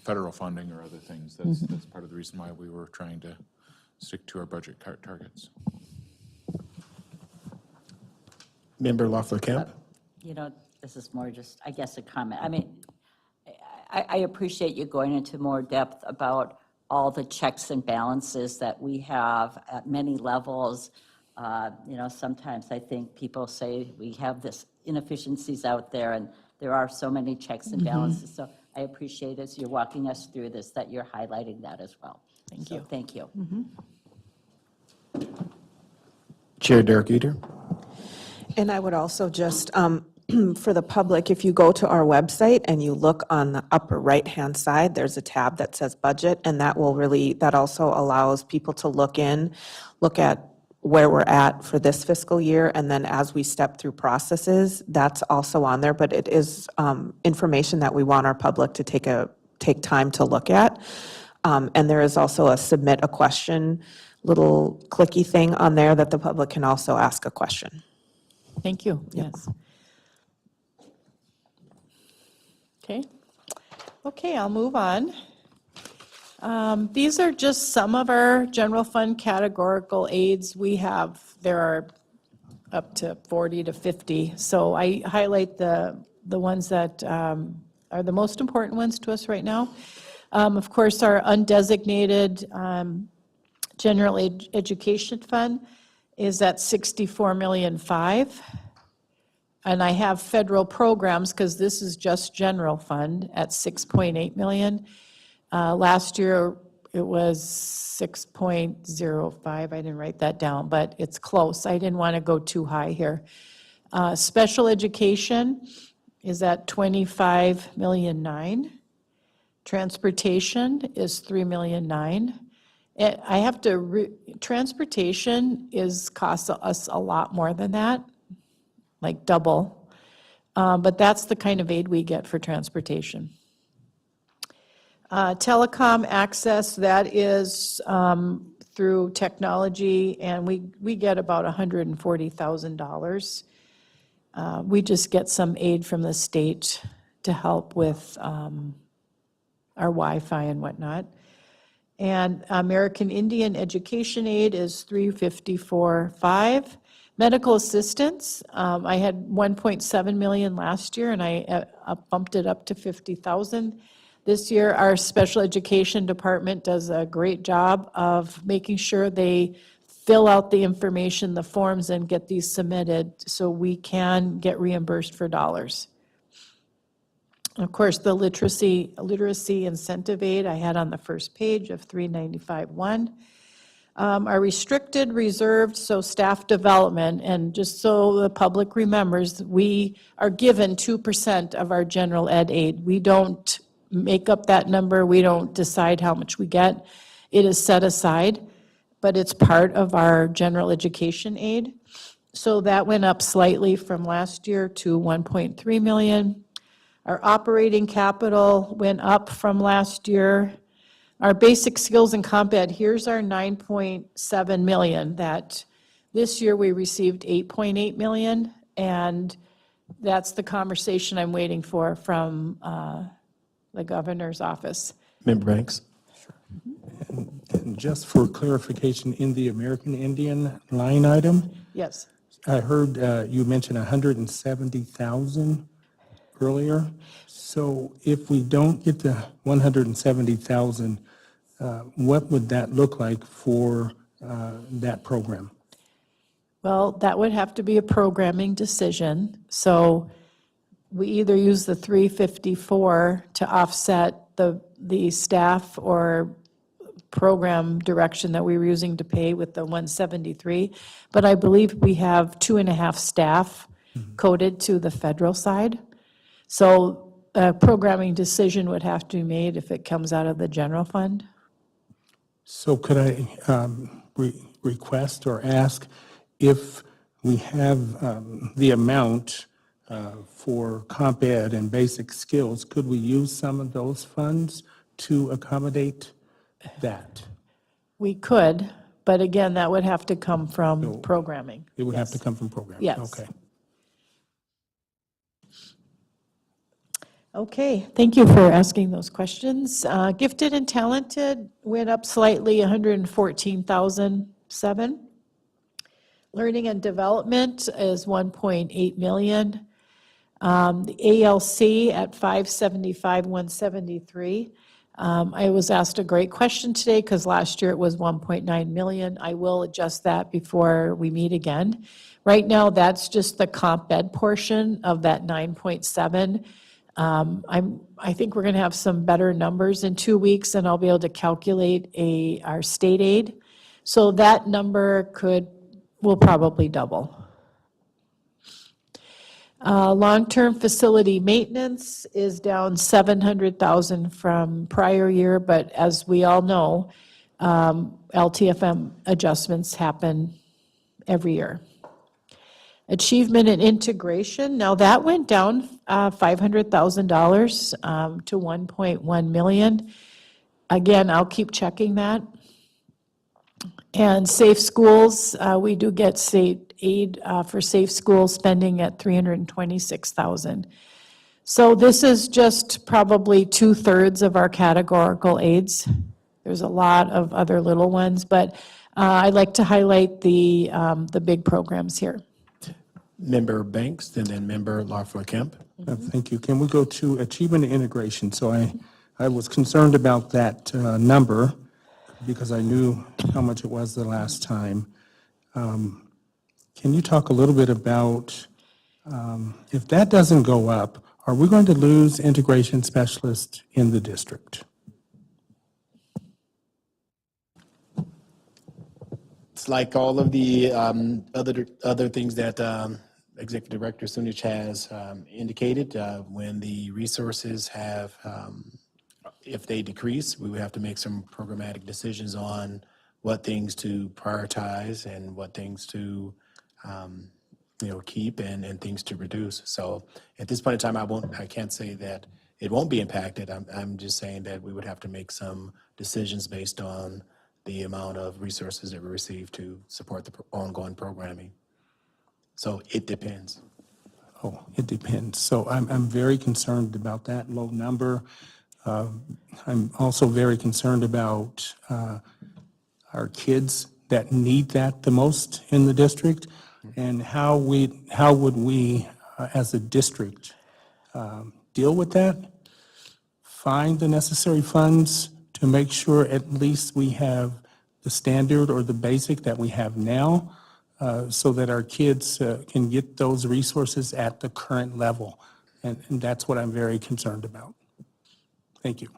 federal funding or other things. That's part of the reason why we were trying to stick to our budget targets. Member Loeffler Kemp? You know, this is more just, I guess, a comment. I mean, I appreciate you going into more depth about all the checks and balances that we have at many levels. You know, sometimes I think people say we have this inefficiencies out there, and there are so many checks and balances. So I appreciate as you're walking us through this, that you're highlighting that as well. Thank you. Thank you. Chair Derek Eater? And I would also just, for the public, if you go to our website and you look on the upper right-hand side, there's a tab that says budget, and that will really, that also allows people to look at where we're at for this fiscal year, and then as we step through processes, that's also on there, but it is information that we want our public to take time to look at. And there is also a submit a question little clicky thing on there that the public can also ask a question. Thank you, yes. Okay, I'll move on. These are just some of our general fund categorical aids. There are up to 40 to 50. So I highlight the ones that are the most important ones to us right now. Of course, our undesignated general education fund is at $64.5 million. And I have federal programs, because this is just general fund, at $6.8 million. Last year, it was 6.05. I didn't write that down, but it's close. I didn't want to go too high here. Special education is at $25.9 million. Transportation is $3.9 million. I have to, transportation costs us a lot more than that, like double. But that's the kind of aid we get for transportation. Telecom access, that is through technology, and we get about $140,000. We just get some aid from the state to help with our Wi-Fi and whatnot. And American Indian Education Aid is $354,500. Medical assistance, I had $1.7 million last year, and I bumped it up to $50,000. This year, our special education department does a great job of making sure they fill out the information, the forms, and get these submitted so we can get reimbursed for dollars. Of course, the literacy incentive aid I had on the first page of $395,100. Our restricted, reserved, so staff development, and just so the public remembers, we are given 2% of our general ed aid. We don't make up that number. We don't decide how much we get. It is set aside, but it's part of our general education aid. So that went up slightly from last year to $1.3 million. Our operating capital went up from last year. Our basic skills and comp ed, here's our $9.7 million that this year we received $8.8 million, and that's the conversation I'm waiting for from the governor's office. Member Banks? And just for clarification, in the American Indian line item, Yes. I heard you mention 170,000 earlier. So if we don't get the 170,000, what would that look like for that program? Well, that would have to be a programming decision. So we either use the 354 to offset the staff or program direction that we were using to pay with the 173. But I believe we have 2.5 staff coded to the federal side. So a programming decision would have to be made if it comes out of the general fund. So could I request or ask if we have the amount for comp ed and basic skills, could we use some of those funds to accommodate that? We could, but again, that would have to come from programming. It would have to Yes. come from programs? Yes. Okay. Okay, thank you for asking those questions. Gifted and talented went up slightly, 114,007. Learning and development is 1.8 million. The ALC at 575,173. I was asked a great question today because last year it was 1.9 million. I will adjust that before we meet again. Right now, that's just the comp ed portion of that 9.7. I think we're going to have some better numbers in 2 weeks, and I'll be able to calculate our state aid. So that number will probably double. Long-term facility maintenance is down 700,000 from prior year, but as we all know, LTFM adjustments happen every year. Achievement and integration, now that went down $500,000 to 1.1 million. Again, I'll keep checking that. And safe schools, we do get state aid for safe school spending at 326,000. So this is just probably 2/3 of our categorical aids. There's a lot of other little ones, but I'd like to highlight the big programs here. Member Banks, and then Member Larford-Kemp. Thank you. Can we go to achievement and integration? So I was concerned about that number because I knew how much it was the last time. Can you talk a little bit about, if that doesn't go up, are we going to lose integration specialists in the district? It's like all of the other things that Executive Director Sunich has indicated. When the resources have, if they decrease, we would have to make some programmatic decisions on what things to prioritize and what things to keep and things to reduce. So at this point in time, I can't say that it won't be impacted. I'm just saying that we would have to make some decisions based on the amount of resources that we receive to support the ongoing programming. So it depends. Oh, it depends. So I'm very concerned about that low number. I'm also very concerned about our kids that need that the most in the district, and how would we, as a district, deal with that? Find the necessary funds to make sure at least we have the standard or the basic that we have now, so that our kids can get those resources at the current level. And that's what I'm very concerned about. Thank you.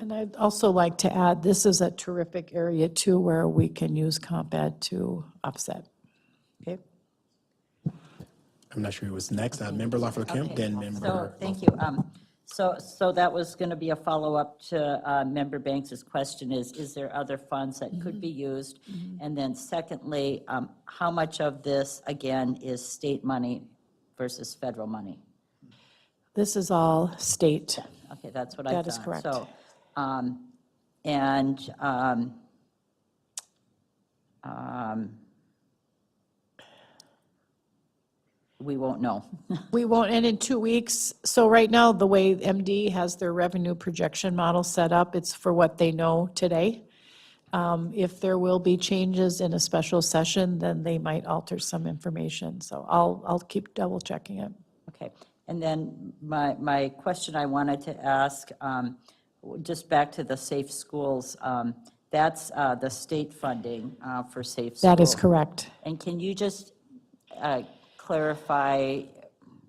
And I'd also like to add, this is a terrific area too where we can use comp ed to offset. Okay? I'm not sure who was next. Member Larford-Kemp, then So, Member. thank you. So that was going to be a follow-up to Member Banks's question is there other funds that could be used? And then secondly, how much of this, again, is state money versus federal money? This is all state. Okay, that's what I thought. That is correct. So, we won't know. We won't, and in 2 weeks, so right now, the way MD has their revenue projection model set up, it's for what they know today. If there will be changes in a special session, then they might alter some information. So I'll keep double checking it. Okay, and then my question I wanted to ask, just back to the safe schools, that's the state funding for safe schools. That is correct. And can you just clarify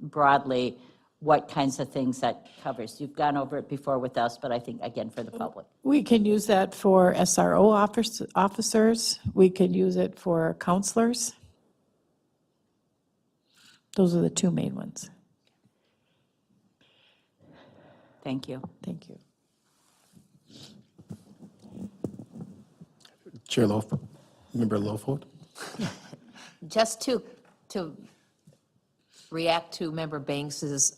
broadly what kinds of things that covers? You've gone over it before with us, but I think, again, for the public. We can use that for SRO officers. We can use it for counselors. Those are the two main ones. Thank you. Thank you. Chair Lof, Member Lofold? Just to react to Member Banks's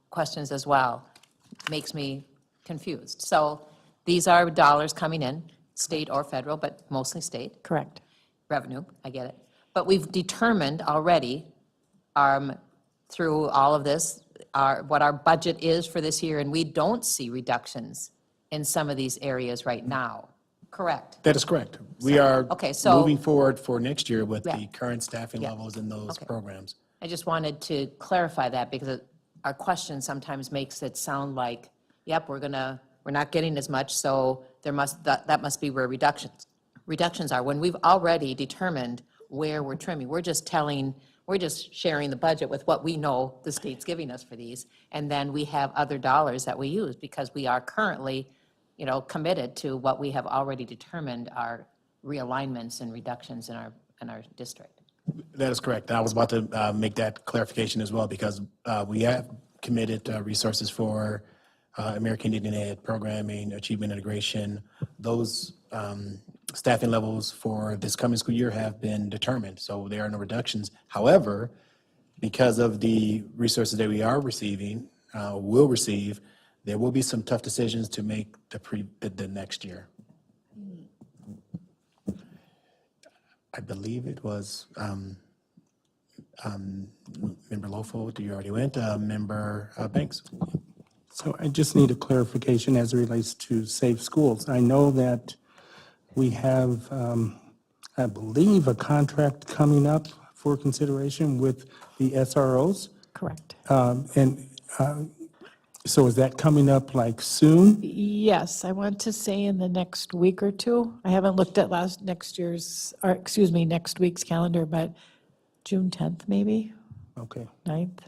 questions as well, makes me confused. So these are dollars coming in, state or federal, but mostly state Correct. revenue, I get it. But we've determined already through all of this, what our budget is for this year, and we don't see reductions in some of these areas right now, correct? That is correct. We are okay, so- moving forward for next year with Yeah. the current staffing Yeah. levels in those Okay. programs. I just wanted to clarify that because our question sometimes makes it sound like, yep, we're not getting as much, so that must be where reductions are. When we've already determined where we're trimming, we're just sharing the budget with what we know the state's giving us for these. And then we have other dollars that we use because we are currently, committed to what we have already determined are realignments and reductions in our district. That is correct. I was about to make that clarification as well, because we have committed resources for American Indian Ed programming, achievement integration. Those staffing levels for this coming school year have been determined, so there are no reductions. However, because of the resources that we are receiving, will receive, there will be some tough decisions to make the next year. I believe it was Member Lofold, you already went, Member Banks. So I just need a clarification as it relates to safe schools. I know that we have, I believe, a contract coming up for consideration with the SROs. Correct. So is that coming up like soon? Yes, I want to say in the next week or two. I haven't looked at next week's calendar, but June 10th, maybe, Okay. 9th.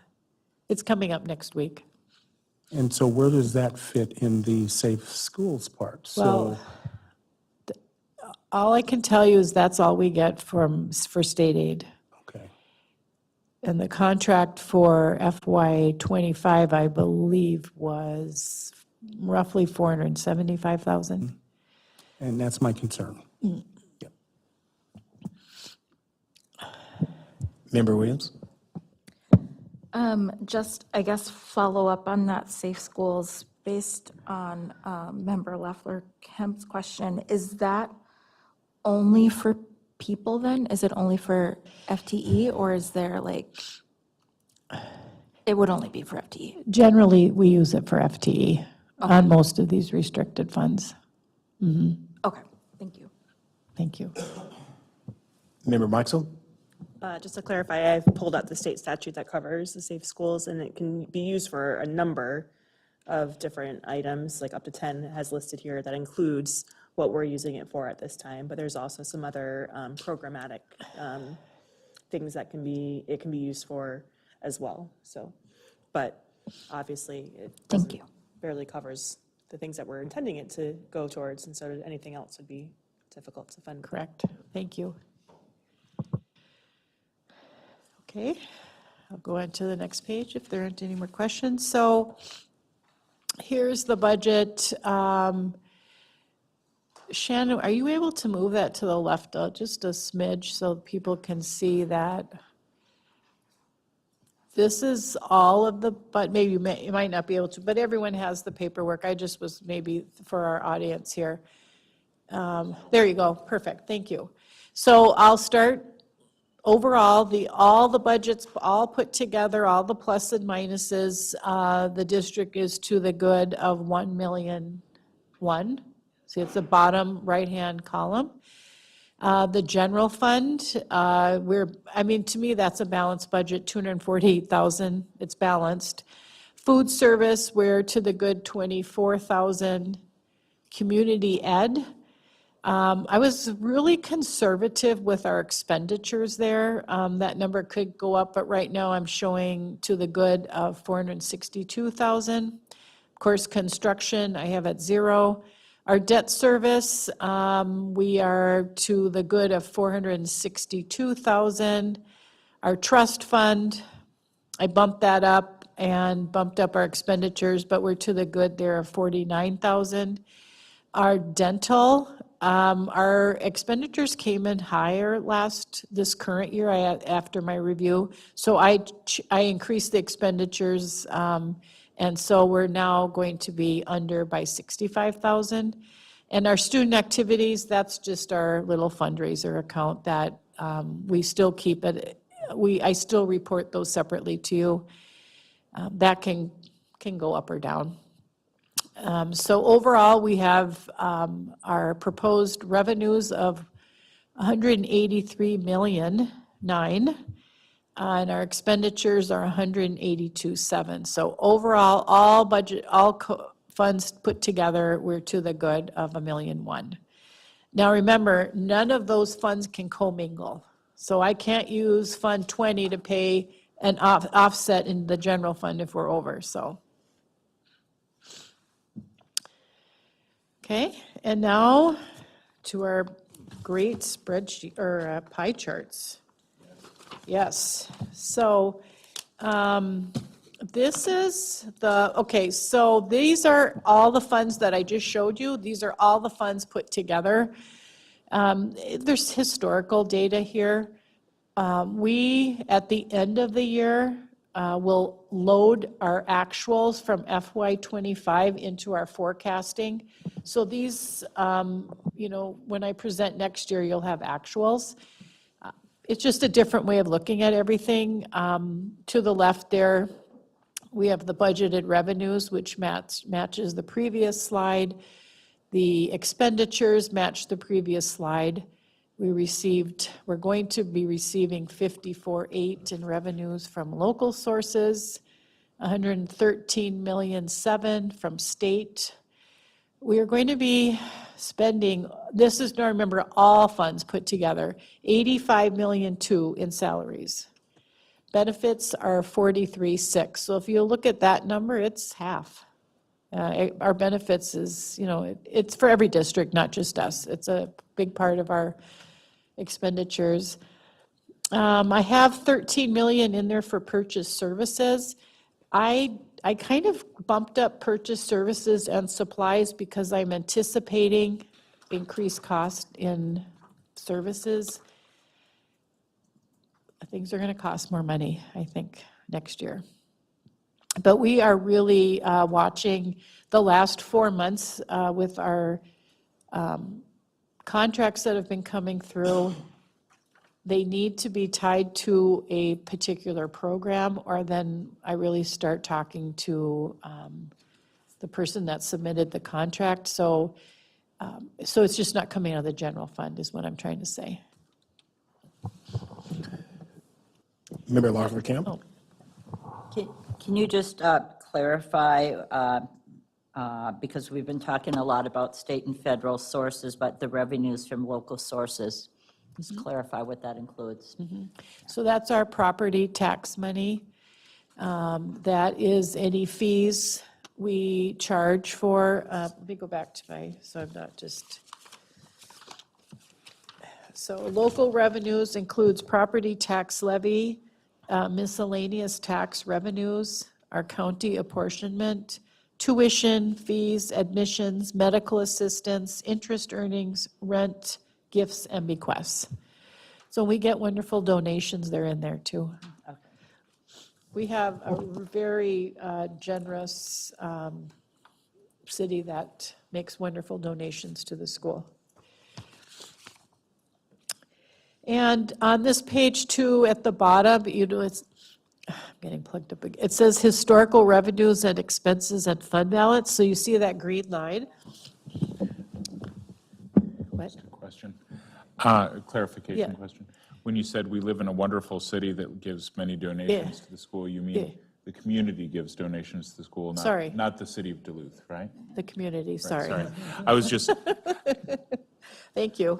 It's coming up next week. And so where does that fit in the safe schools part? Well, So, all I can tell you is that's all we get for state aid. okay. And the contract for FY '25, I believe, was roughly $475,000. And that's my concern. Yep. Member Williams? Just, I guess, follow up on that safe schools based on Member Leffler-Kemp's question. Is that only for people then? Is it only for FTE or is there it would only be for FTE? Generally, we use it for FTE on most of these restricted funds. Okay, thank you. Thank you. Member Mitchell? Just to clarify, I've pulled up the state statute that covers the safe schools, and it can be used for a number of different items, like up to 10 has listed here that includes what we're using it for at this time, but there's also some other programmatic things that it can be used for as well, so. But obviously, Thank you. barely covers the things that we're intending it to go towards, and so anything else would be difficult to fund. Correct. Thank you. Okay, I'll go on to the next page if there aren't any more questions. So here's the budget. Shannon, are you able to move that to the left just a smidge so people can see that? This is all of but maybe you might not be able to, but everyone has the paperwork. I just was maybe for our audience here. There you go, perfect, thank you. So I'll start overall, all the budgets, all put together, all the plus and minuses, the district is to the good of 1,000,001. See, it's the bottom right-hand column. The general fund, to me, that's a balanced budget, 248,000, it's balanced. Food service, we're to the good 24,000. Community ed, I was really conservative with our expenditures there. That number could go up, but right now I'm showing to the good of 462,000. Of course, construction, I have at 0. Our debt service, we are to the good of 462,000. Our trust fund, I bumped that up and bumped up our expenditures, but we're to the good there of 49,000. Our dental, our expenditures came in higher this current year after my review. So I increased the expenditures, and so we're now going to be under by 65,000. And our student activities, that's just our little fundraiser account that we still keep it. I still report those separately to you. That can go up or down. So overall, we have our proposed revenues of 183 million 9, and our expenditures are 182.7. So overall, all funds put together, we're to the good of $1.1 million. Now remember, none of those funds can commingle. So I can't use Fund 20 to pay an offset in the general fund if we're over, so. Okay, and now to our great spreadsheet, or pie charts. Yes, so this is so these are all the funds that I just showed you. These are all the funds put together. There's historical data here. We, at the end of the year, will load our actuals from FY25 into our forecasting. So these, when I present next year, you'll have actuals. It's just a different way of looking at everything. To the left there, we have the budgeted revenues, which matches the previous slide. The expenditures match the previous slide. We're going to be receiving 54.8 in revenues from local sources, 113.7 million from state. We are going to be spending, this is, now remember, all funds put together, 85.2 million in salaries. Benefits are 43.6. So if you look at that number, it's half. Our benefits is, it's for every district, not just us. It's a big part of our expenditures. I have 13 million in there for purchase services. I kind of bumped up purchase services and supplies because I'm anticipating increased cost in services. Things are going to cost more money, I think, next year. But we are really watching the last 4 months with our contracts that have been coming through. They need to be tied to a particular program, or then I really start talking to the person that submitted the contract. So it's just not coming out of the general fund is what I'm trying to say. Member Loeffler Camp? Can you just clarify, because we've been talking a lot about state and federal sources, but the revenues from local sources, just clarify what that includes. So that's our property tax money. That is any fees we charge for, let me go back to so I'm not just. So local revenues includes property tax levy, miscellaneous tax revenues, our county apportionment, tuition, fees, admissions, medical assistance, interest earnings, rent, gifts, and bequests. So we get wonderful donations, they're in there too. We have a very generous city that makes wonderful donations to the school. And on this page 2 at the bottom, it's I'm getting plugged up again. It says historical revenues and expenses and fund balance. So you see that green line. Question. Clarification question. When you said we live in a wonderful city that gives many donations to the school, you mean the community gives donations to the school, Sorry. not the city of Duluth, right? The community, sorry. Sorry. I was just, Thank you.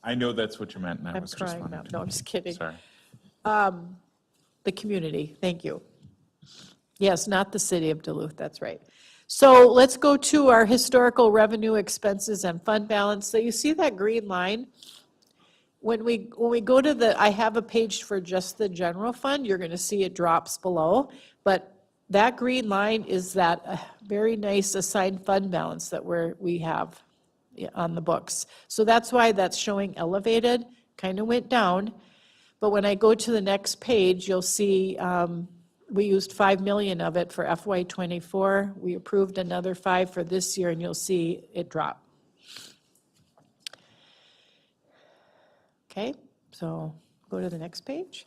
I know that's what you meant, and I I'm was just crying now. wondering. No, I'm just kidding. Sorry. The community, thank you. Yes, not the city of Duluth, that's right. So let's go to our historical revenue, expenses, and fund balance. So you see that green line? When we go to I have a page for just the general fund, you're gonna see it drops below. But that green line is that very nice assigned fund balance that we have on the books. So that's why that's showing elevated, kind of went down. But when I go to the next page, you'll see we used 5 million of it for FY '24. We approved another 5 for this year, and you'll see it drop. Okay, so go to the next page.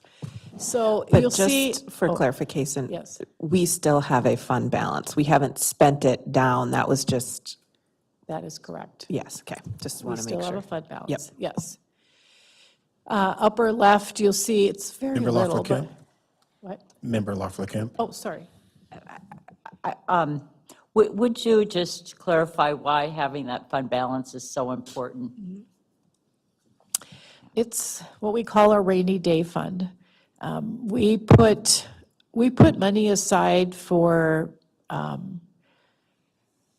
So you'll But see. just for clarification. Yes. We still have a fund balance. We haven't spent it down. That was just, That is correct. yes, okay, just We want to make still have sure. a fund balance, yes. Upper left, you'll see it's very Member little, Lawful but, Kemp? what? Member Lawful Kemp? Oh, sorry. Would you just clarify why having that fund balance is so important? It's what we call a rainy day fund. We put money aside for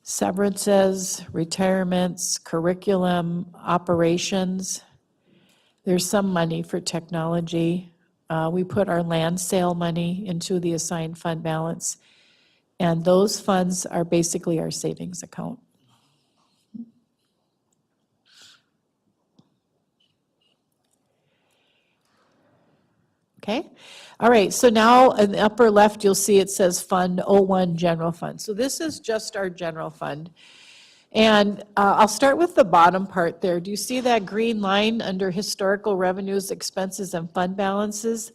severances, retirements, curriculum, operations. There's some money for technology. We put our land sale money into the assigned fund balance. And those funds are basically our savings account. Okay, all right, so now in the upper left, you'll see it says Fund 01 General Fund. So this is just our general fund. And I'll start with the bottom part there. Do you see that green line under historical revenues, expenses, and fund balances?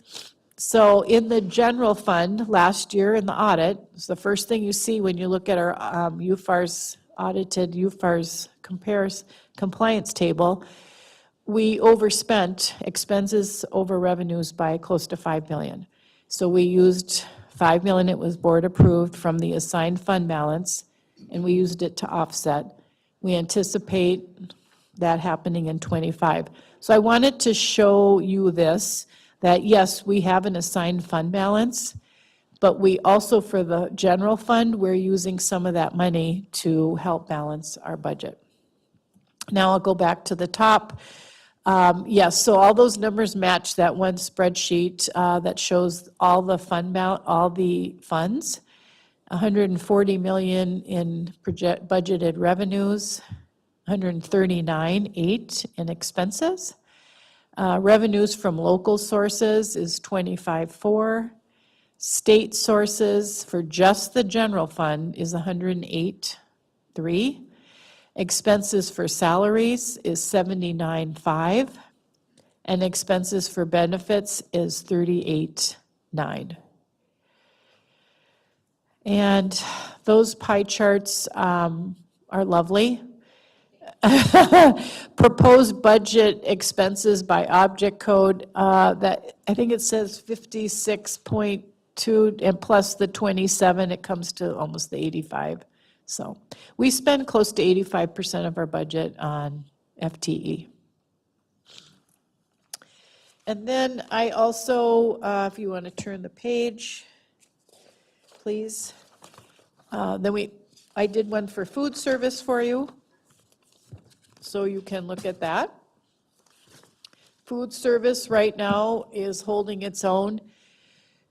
So in the general fund, last year in the audit, it's the first thing you see when you look at our UFAR's audited UFAR's compliance table, we overspent expenses over revenues by close to 5 million. So we used 5 million, it was board approved from the assigned fund balance, and we used it to offset. We anticipate that happening in '25. So I wanted to show you this, that yes, we have an assigned fund balance, but we also, for the general fund, we're using some of that money to help balance our budget. Now I'll go back to the top. Yes, so all those numbers match that one spreadsheet that shows all the all the funds. 140 million in budgeted revenues, 139.8 in expenses. Revenues from local sources is 25.4. State sources for just the general fund is 108.3. Expenses for salaries is 79.5, and expenses for benefits is 38.9. And those pie charts are lovely. Proposed budget expenses by object code, that, I think it says 56.2, and plus the 27, it comes to almost the 85. So we spend close to 85% of our budget on FTE. And then I also, if you want to turn the page, please. Then I did one for food service for you, so you can look at that. Food service right now is holding its own.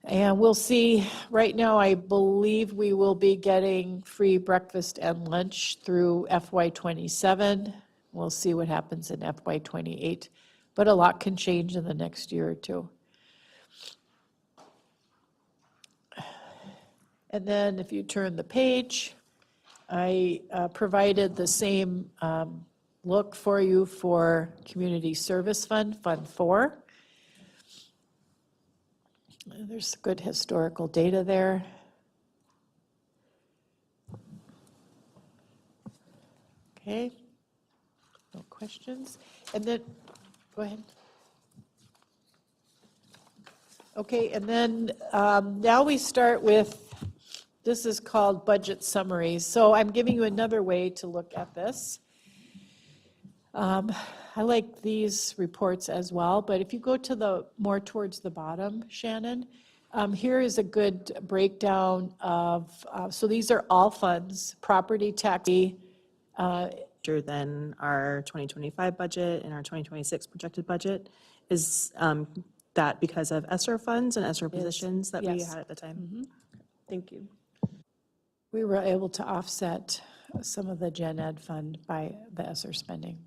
And we'll see, right now, I believe we will be getting free breakfast and lunch through FY '27. We'll see what happens in FY '28, but a lot can change in the next year or two. And then if you turn the page, I provided the same look for you for Community Service Fund, Fund 4. There's good historical data there. Okay, I'll questions? And then, go ahead. Okay, and then now we start with, this is called budget summaries. So I'm giving you another way to look at this. I like these reports as well, but if you go to the, more towards the bottom, Shannon, here is a good breakdown of, so these are all funds, property tax, Than our 2025 budget and our 2026 projected budget. Is that because of ESSER funds and ESSER positions that we yes. had at the time? Thank you. we were able to offset some of the gen ed fund by the ESSER spending.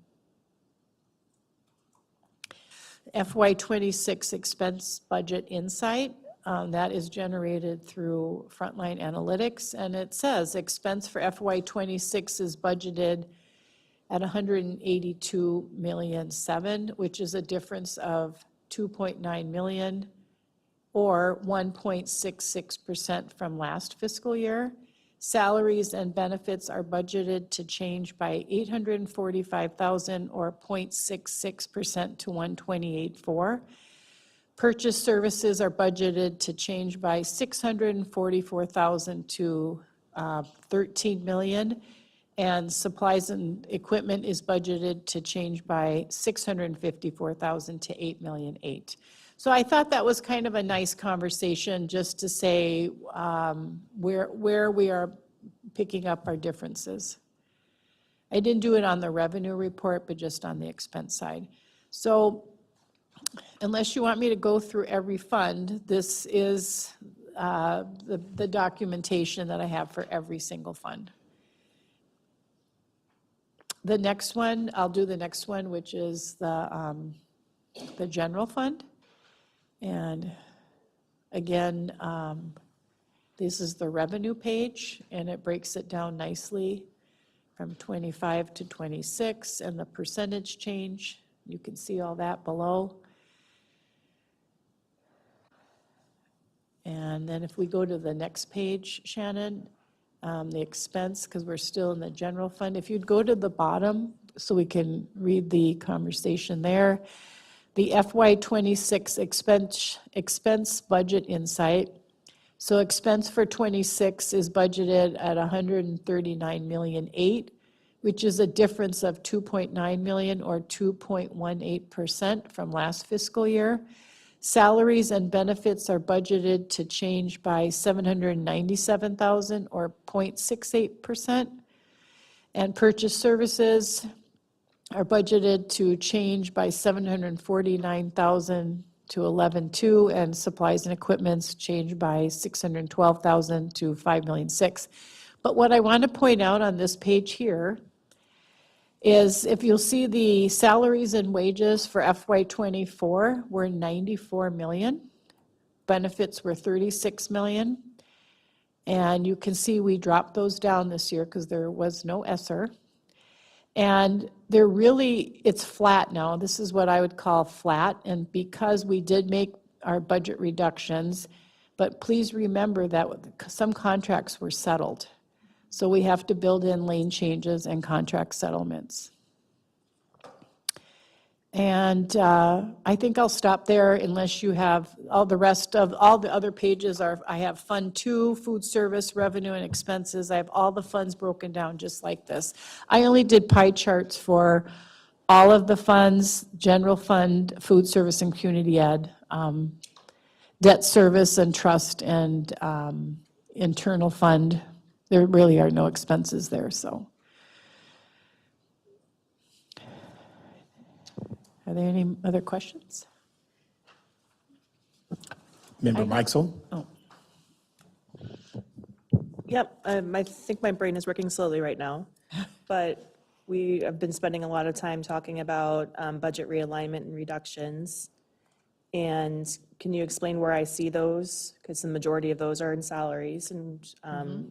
FY '26 expense budget insight, that is generated through Frontline Analytics, and it says expense for FY '26 is budgeted at 182 million seven, which is a difference of 2.9 million, or 1.66% from last fiscal year. Salaries and benefits are budgeted to change by 845,000 or 0.66% to 128.4. Purchase services are budgeted to change by 644,000 to 13 million. And supplies and equipment is budgeted to change by 654,000 to 8,000,008. So I thought that was kind of a nice conversation, just to say where we are picking up our differences. I didn't do it on the revenue report, but just on the expense side. So unless you want me to go through every fund, this is the documentation that I have for every single fund. The next one, I'll do the next one, which is the general fund. And again, this is the revenue page, and it breaks it down nicely from 25 to 26, and the percentage change. You can see all that below. And then if we go to the next page, Shannon, the expense, because we're still in the general fund. If you'd go to the bottom so we can read the conversation there. The FY '26 expense budget insight. So expense for '26 is budgeted at 139,000,008, which is a difference of 2.9 million or 2.18% from last fiscal year. Salaries and benefits are budgeted to change by 797,000 or 0.68%. And purchase services are budgeted to change by 749,000 to 11,200, and supplies and equipments change by 612,000 to 5,006,000. But what I want to point out on this page here is if you'll see the salaries and wages for FY '24 were 94 million. Benefits were 36 million. And you can see we dropped those down this year because there was no ESSER. And they're really, it's flat now. This is what I would call flat. And because we did make our budget reductions, but please remember that some contracts were settled. So we have to build in lane changes and contract settlements. And I think I'll stop there unless you have, all the rest of, all the other pages are, I have Fund 2, food service, revenue and expenses. I have all the funds broken down just like this. I only did pie charts for all of the funds, general fund, food service and community ed, debt service and trust and internal fund. There really are no expenses there, so. Are there any other questions? Member Meixel? Yep, I think my brain is working slowly right now, but we have been spending a lot of time talking about budget realignment and reductions. And can you explain where I see those? Because the majority of those are in salaries and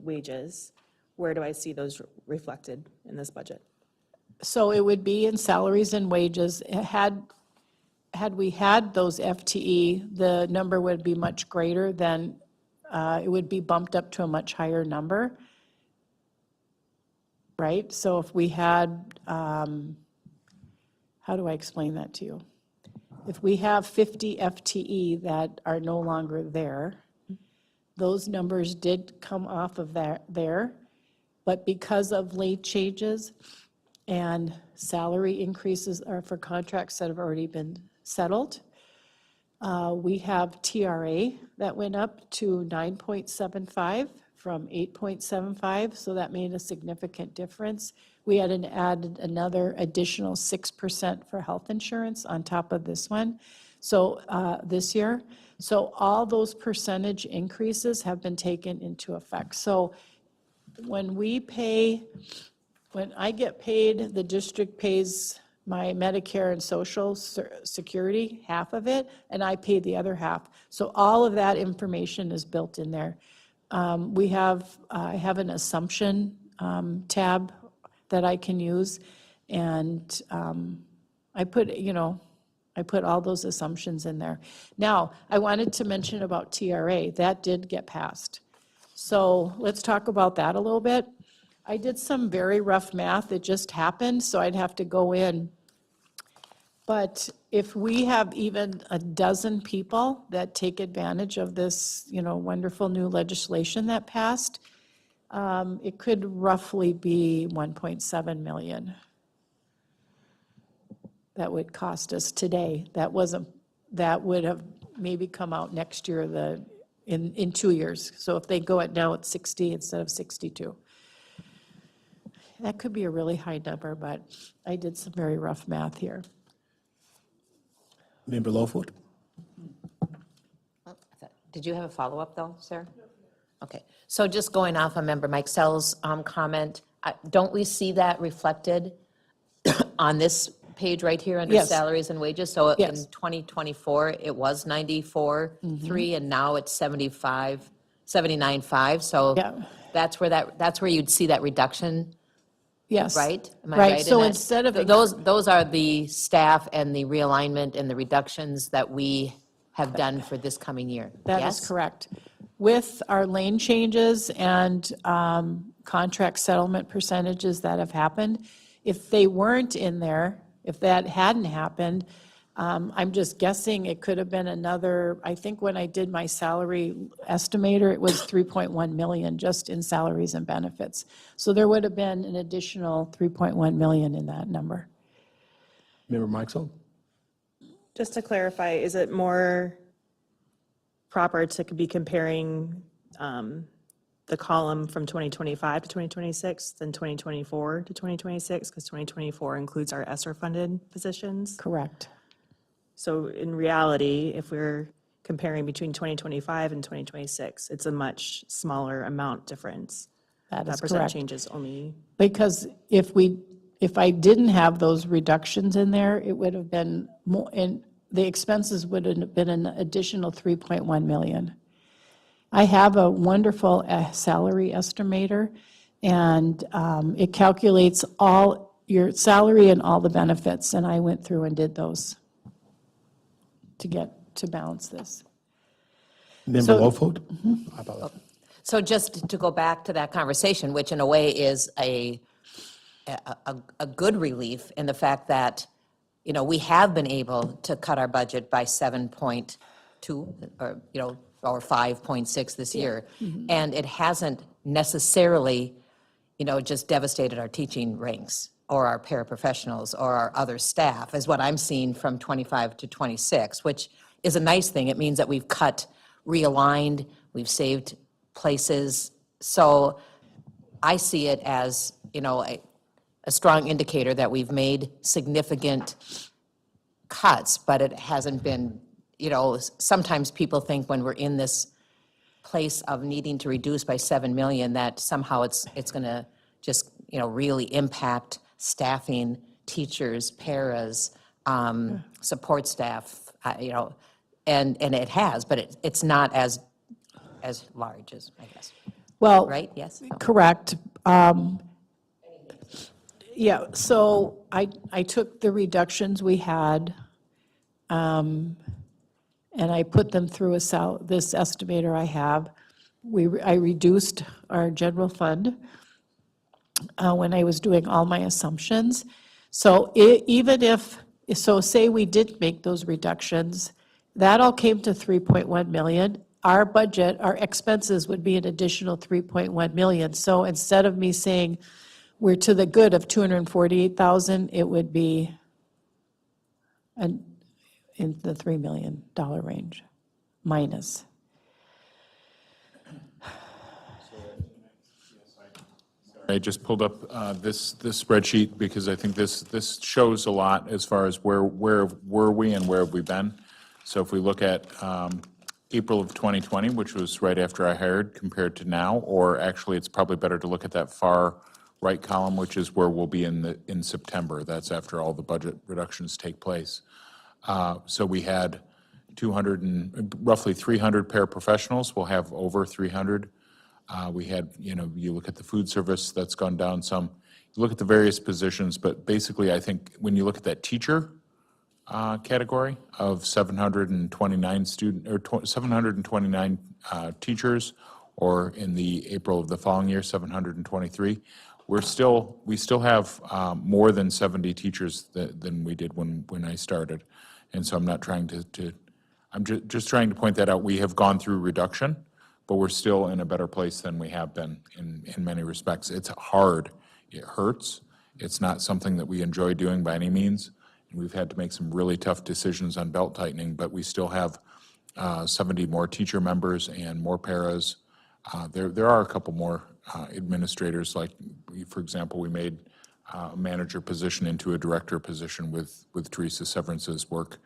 wages. Where do I see those reflected in this budget? So it would be in salaries and wages. Had we had those FTE, the number would be much greater than, it would be bumped up to a much higher number, right? So if we had, how do I explain that to you? If we have 50 FTE that are no longer there, those numbers did come off of that there, but because of late changes and salary increases are for contracts that have already been settled, we have TRA that went up to 9.75 from 8.75, so that made a significant difference. We had added another additional 6% for health insurance on top of this one, so this year. So all those percentage increases have been taken into effect. So when I get paid, the district pays my Medicare and Social Security, half of it, and I pay the other half. So all of that information is built in there. I have an assumption tab that I can use, and I put all those assumptions in there. Now, I wanted to mention about TRA. That did get passed. So let's talk about that a little bit. I did some very rough math. It just happened, so I'd have to go in. But if we have even a dozen people that take advantage of this, wonderful new legislation that passed, it could roughly be 1.7 million. That would cost us today. That would have maybe come out next year, in 2 years. So if they go at now at 60 instead of 62. That could be a really high number, but I did some very rough math here. Member Lowford? Did you have a follow-up, though, Sarah? Okay, so just going off of Member Mike Sell's comment, don't we see that reflected on this page right here under Yes. salaries and wages? So in Yes. 2024, it was 94.3, and now it's 79.5. So Yeah. that's where you'd see that reduction, Yes. right? Am I Right, right in so that? instead of. Those are the staff and the realignment and the reductions that we have done for this coming year. That Yes? is correct. With our lane changes and contract settlement percentages that have happened, if they weren't in there, if that hadn't happened, I'm just guessing it could have been another, I think when I did my salary estimator, it was 3.1 million just in salaries and benefits. So there would have been an additional 3.1 million in that number. Member Mixel? Just to clarify, is it more proper to be comparing the column from 2025 to 2026 than 2024 to 2026? Because 2024 includes our ESSER-funded positions. Correct. So in reality, if we're comparing between 2025 and 2026, it's a much smaller amount difference. That is That percent correct. change is only, Because if I didn't have those reductions in there, it would have been more, and the expenses would have been an additional 3.1 million. I have a wonderful salary estimator, and it calculates all your salary and all the benefits, and I went through and did those to balance this. Member So- Lowford? I apologize. So just to go back to that conversation, which in a way is a good relief in the fact that, we have been able to cut our budget by 7.2 or 5.6 this year. And it hasn't necessarily, just devastated our teaching ranks or our paraprofessionals or our other staff, is what I'm seeing from 25 to 26, which is a nice thing. It means that we've cut, realigned, we've saved places. So I see it as, a strong indicator that we've made significant cuts, but it hasn't been, sometimes people think when we're in this place of needing to reduce by 7 million, that somehow it's going to just, really impact staffing, teachers, paras, support staff, and it has, but it's not as large as, I guess, Well, right? Yes? correct. Yeah, so I took the reductions we had, and I put them through this estimator I have. I reduced our general fund when I was doing all my assumptions. So even if So say we did make those reductions, that all came to 3.1 million. Our budget, our expenses would be an additional 3.1 million. So instead of me saying we're to the good of 248,000, it would be in the $3 million range, minus. I just pulled up this spreadsheet because I think this shows a lot as far as where were we and where have we been. So if we look at April of 2020, which was right after I hired, compared to now, or actually, it's probably better to look at that far right column, which is where we'll be in September. That's after all the budget reductions take place. So we had 200 and roughly 300 paraprofessionals. We'll have over 300. We had, you look at the food service, that's gone down some. You look at the various positions, but basically, I think when you look at that teacher category of 729 729 teachers, or in the April of the following year, 723, we still have more than 70 teachers than we did when I started. And so I'm not trying I'm just trying to point that out. We have gone through reduction, but we're still in a better place than we have been in many respects. It's hard. It hurts. It's not something that we enjoy doing by any means. And we've had to make some really tough decisions on belt tightening, but we still have 70 more teacher members and more paras. There are a couple more administrators, like, for example, we made a manager position into a director position with Teresa Severance's work,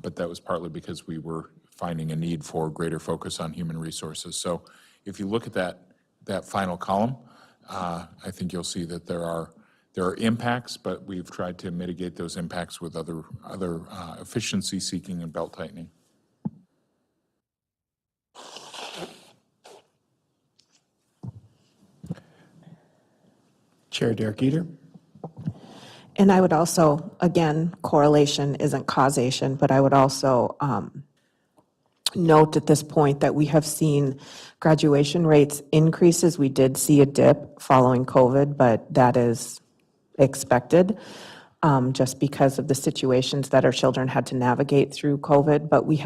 but that was partly because we were finding a need for greater focus on human resources. So if you look at that final column, I think you'll see that there are impacts, but we've tried to mitigate those impacts with other efficiency seeking and belt tightening. Chair Derek Eater. And I would also, again, correlation isn't causation, but I would also note at this point that we have seen graduation rates increases. We did see a dip following COVID, but that is expected just because of the situations that our children had to navigate through COVID. But we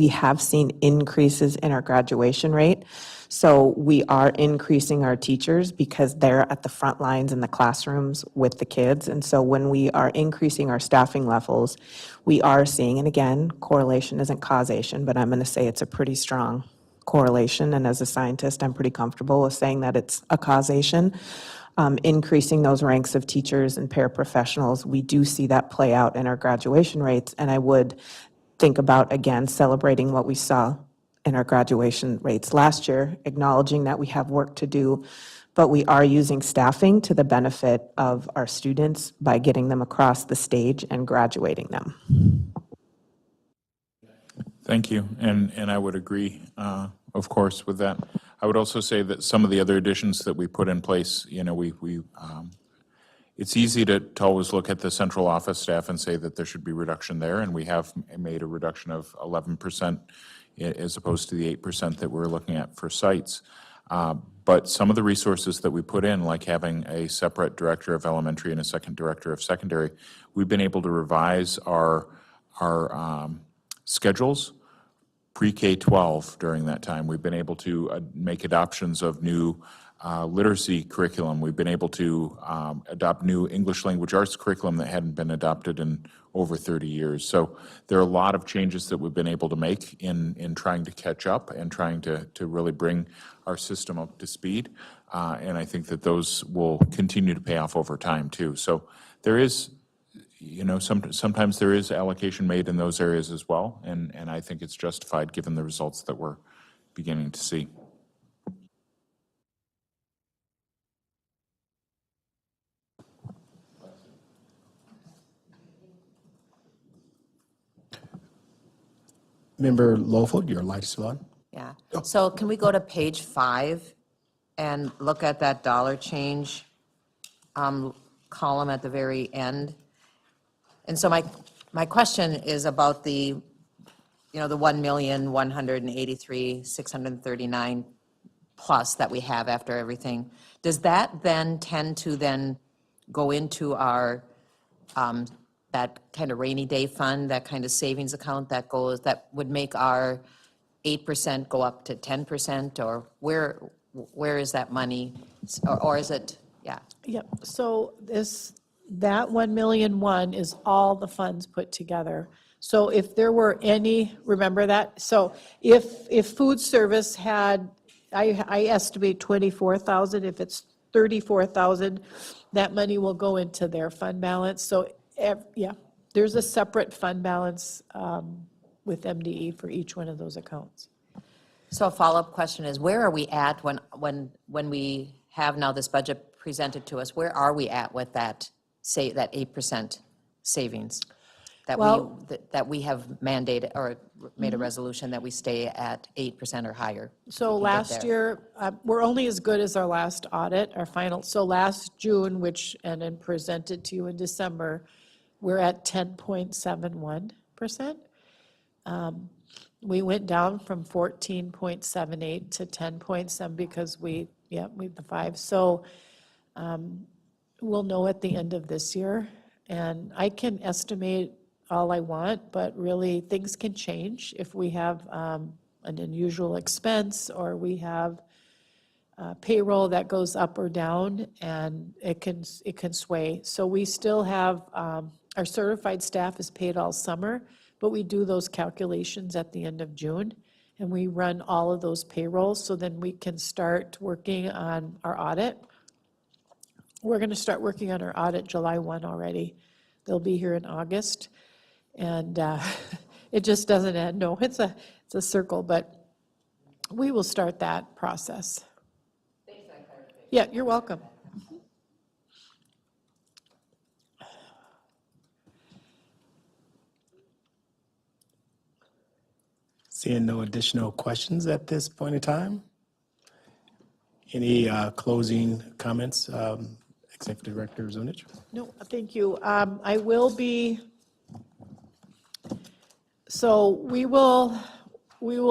have seen increases in our graduation rate. So we are increasing our teachers because they're at the front lines in the classrooms with the kids. And so when we are increasing our staffing levels, we are seeing, and again, correlation isn't causation, but I'm going to say it's a pretty strong correlation. And as a scientist, I'm pretty comfortable with saying that it's a causation. Increasing those ranks of teachers and paraprofessionals, we do see that play out in our graduation rates. And I would think about, again, celebrating what we saw in our graduation rates last year, acknowledging that we have work to do, but we are using staffing to the benefit of our students by getting them across the stage and graduating them. Thank you, and I would agree, of course, with that. I would also say that some of the other additions that we put in place, it's easy to always look at the central office staff and say that there should be reduction there, and we have made a reduction of 11% as opposed to the 8% that we're looking at for sites. But some of the resources that we put in, like having a separate director of elementary and a second director of secondary, we've been able to revise our schedules pre-K-12 during that time. We've been able to make adoptions of new literacy curriculum. We've been able to adopt new English language arts curriculum that hadn't been adopted in over 30 years. So there are a lot of changes that we've been able to make in trying to catch up and trying to really bring our system up to speed. And I think that those will continue to pay off over time too. So there is, sometimes there is allocation made in those areas as well. And I think it's justified given the results that we're beginning to see. Member Lowfoot, your light is still on. Yeah. So can we go to page 5 and look at that dollar change column at the very end? And so my question is about the 1,183,639 plus that we have after everything. Does that then tend to then go into our that kind of rainy day fund, that kind of savings account that would make our 8% go up to 10%, or where is that money? Or is it, yeah, Yep, so that 1,000,001 is all the funds put together. So if there were any, remember that? So if food service had, I estimate 24,000, if it's 34,000, that money will go into their fund balance. So, yeah, there's a separate fund balance with MDE for each one of those accounts. so a follow-up question is, where are we at when we have now this budget presented to us? Where are we at with that 8% savings? That we have mandated or made a resolution that we stay at 8% or higher? So We can get last there. year, we're only as good as our last audit, our final, so last June, and then presented to you in December, we're at 10.71%. We went down from 14.78 to 10.7 because we the 5. So we'll know at the end of this year. And I can estimate all I want, but really, things can change if we have an unusual expense or we have payroll that goes up or down, and it can sway. So we still have, our certified staff is paid all summer, but we do those calculations at the end of June, and we run all of those payrolls, so then we can start working on our audit. We're going to start working on our audit July 1 already. They'll be here in August, and it just doesn't end. No, it's a circle, but we will start that process. Thanks for that clarification. Yeah, you're welcome. Seeing no additional questions at this point in time. Any closing comments, Executive Director Zunich? No, thank you. I will be, so we will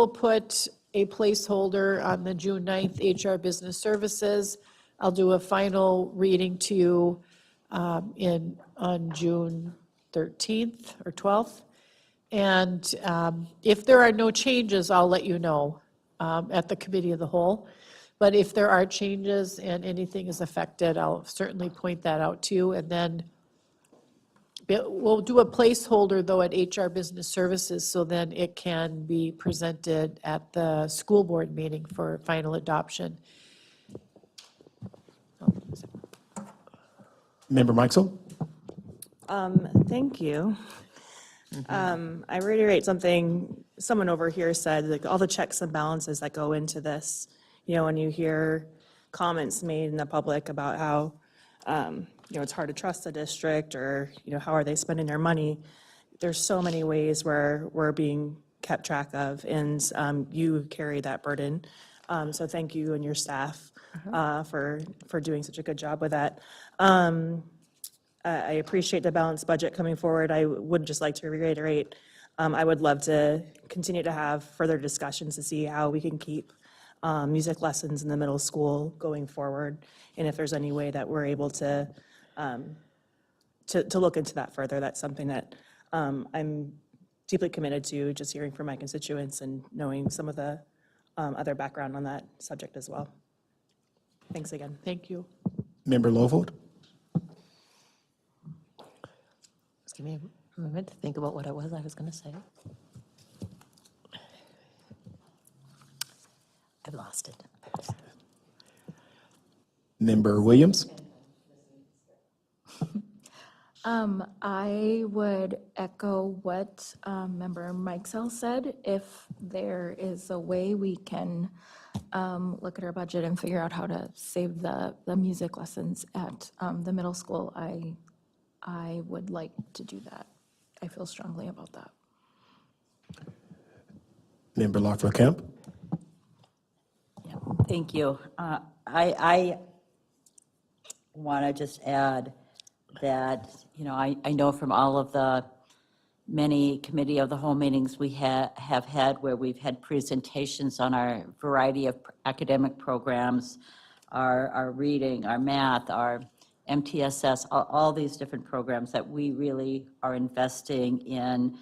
put a placeholder on the June 9th HR Business Services. I'll do a final reading to you on June 13th or 12th. And if there are no changes, I'll let you know at the Committee of the Whole. But if there are changes and anything is affected, I'll certainly point that out to you. And then we'll do a placeholder, though, at HR Business Services, so then it can be presented at the school board meeting for final adoption. Member Meixel? Thank you. I reiterate something someone over here said, like all the checks and balances that go into this. You know, when you hear comments made in the public about how, you know, it's hard to trust the district, or, you know, how are they spending their money? There's so many ways where we're being kept track of, and you carry that burden. So thank you and your staff for doing such a good job with that. I appreciate the balanced budget coming forward. I would just like to reiterate, I would love to continue to have further discussions to see how we can keep music lessons in the middle school going forward, and if there's any way that we're able to look into that further. That's something that I'm deeply committed to, just hearing from my constituents and knowing some of the other background on that subject as well. Thanks again. Thank you. Member Lovold? Just give me a moment to think about what it was I was going to say. I've lost it. Member Williams? I would echo what Member Meixel said. If there is a way we can look at our budget and figure out how to save the music lessons at the middle school, I would like to do that. I feel strongly about that. Member Loeffler Kemp? Thank you. I want to just add that, you know, I know from all of the many Committee of the Whole meetings we have had where we've had presentations on our variety of academic programs, our reading, our math, MTSS, all these different programs that we really are investing in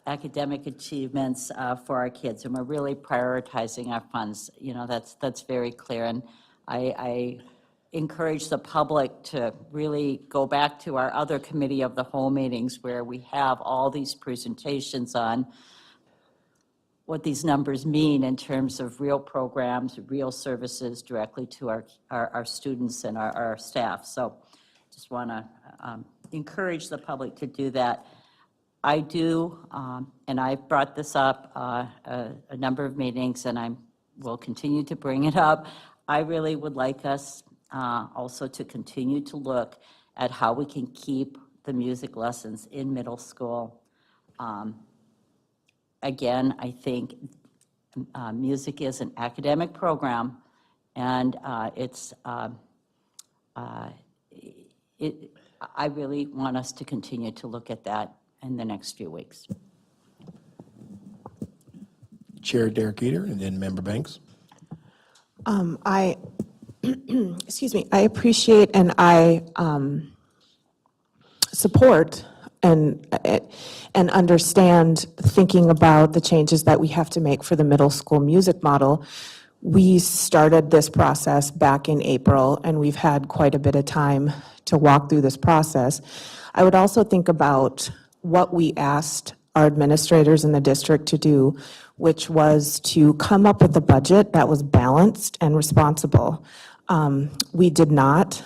academic achievements for our kids, and we're really prioritizing our funds. You know, that's very clear, and I encourage the public to really go back to our other committee of the whole meetings where we have all these presentations on what these numbers mean in terms of real programs, real services directly to our students and our staff. So just want to encourage the public to do that. I do, and I've brought this up a number of meetings, and I will continue to bring it up. I really would like us also to continue to look at how we can keep the music lessons in middle school. Again, I think music is an academic program, and I really want us to continue to look at that in the next few weeks. Chair Derek Eater, and then Member Banks. Excuse me, I appreciate and I support and understand thinking about the changes that we have to make for the middle school music model. We started this process back in April, and we've had quite a bit of time to walk through this process. I would also think about what we asked our administrators in the district to do, which was to come up with a budget that was balanced and responsible. We did not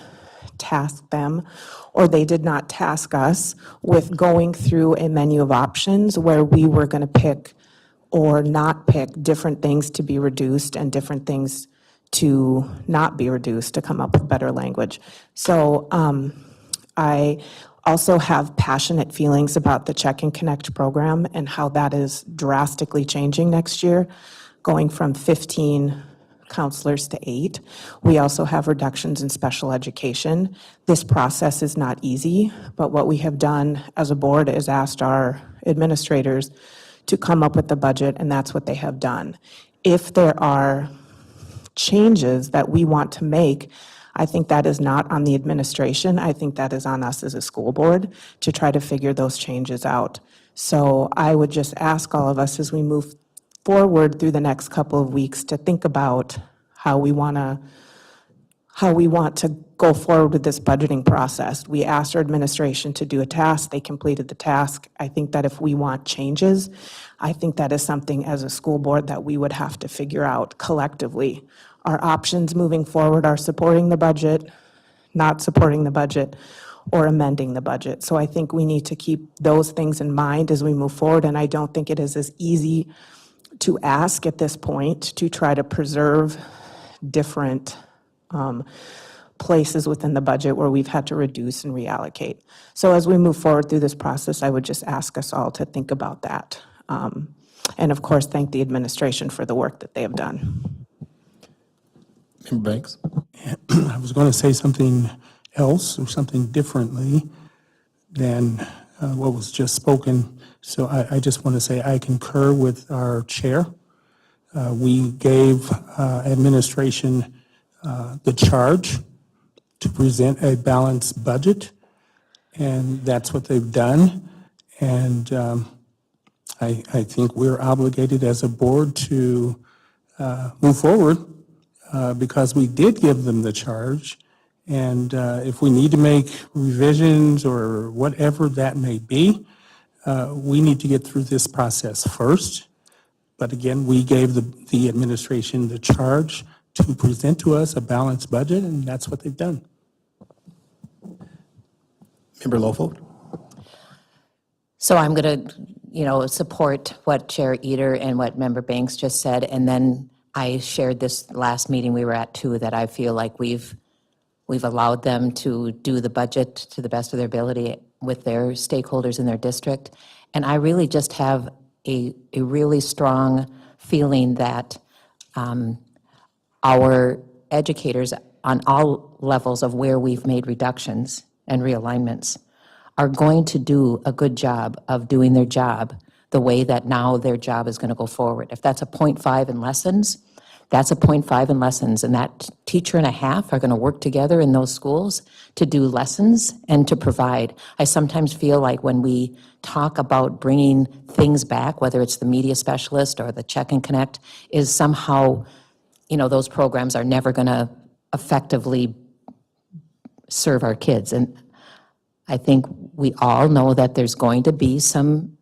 task them, or they did not task us with going through a menu of options where we were going to pick or not pick different things to be reduced and different things to not be reduced to come up with better language. So I also have passionate feelings about the Check and Connect program and how that is drastically changing next year, going from 15 counselors to 8. We also have reductions in special education. This process is not easy, but what we have done as a board is asked our administrators to come up with the budget, and that's what they have done. If there are changes that we want to make, I think that is not on the administration. I think that is on us as a school board to try to figure those changes out. So I would just ask all of us as we move forward through the next couple of weeks to think about how we want to go forward with this budgeting process. We asked our administration to do a task. They completed the task. I think that if we want changes, I think that is something as a school board that we would have to figure out collectively. Our options moving forward are supporting the budget, not supporting the budget, or amending the budget. So I think we need to keep those things in mind as we move forward, and I don't think it is as easy to ask at this point to try to preserve different places within the budget where we've had to reduce and reallocate. So as we move forward through this process, I would just ask us all to think about that. And of course, thank the administration for the work that they have done. Member Banks. I was going to say something else or something differently than what was just spoken. So I just want to say I concur with our chair. We gave administration the charge to present a balanced budget, and that's what they've done. And I think we're obligated as a board to move forward because we did give them the charge. And if we need to make revisions or whatever that may be, we need to get through this process first. But again, we gave the administration the charge to present to us a balanced budget, and that's what they've done. Member Lofold. So I'm going to, support what Chair Eater and what Member Banks just said, and then I shared this last meeting we were at too, that I feel like we've allowed them to do the budget to the best of their ability with their stakeholders in their district. And I really just have a really strong feeling that our educators on all levels of where we've made reductions and realignments are going to do a good job of doing their job the way that now their job is going to go forward. If that's a 0.5 in lessons, That's a 0.5 in lessons, and that teacher and a half are going to work together in those schools to do lessons and to provide. I sometimes feel like when we talk about bringing things back, whether it's the media specialist or the check and connect, is somehow, those programs are never going to effectively serve our kids. And I think we all know that there's going to be some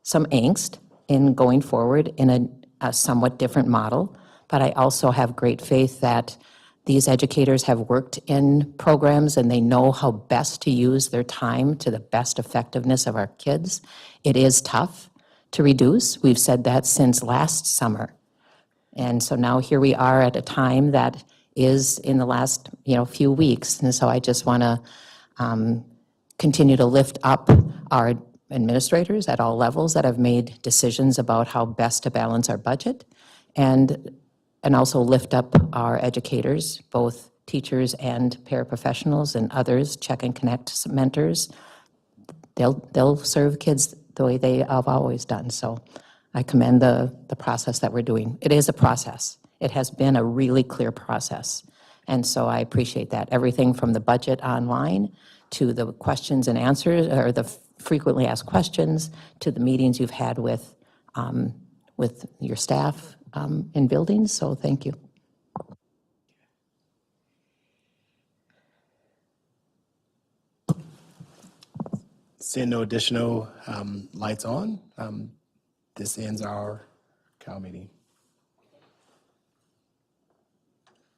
angst in going forward in a somewhat different model, but I also have great faith that these educators have worked in programs and they know how best to use their time to the best effectiveness of our kids. It is tough to reduce. We've said that since last summer. And so now here we are at a time that is in the last, few weeks. And so I just want to continue to lift up our administrators at all levels that have made decisions about how best to balance our budget, and also lift up our educators, both teachers and paraprofessionals and others, check and connect mentors. They'll serve kids the way they have always done. So I commend the process that we're doing. It is a process. It has been a really clear process. And so I appreciate that. Everything from the budget online to the questions and answers, or the frequently asked questions, to the meetings you've had with your staff in buildings. So thank you. Seeing no additional lights on, this ends our Cal meeting.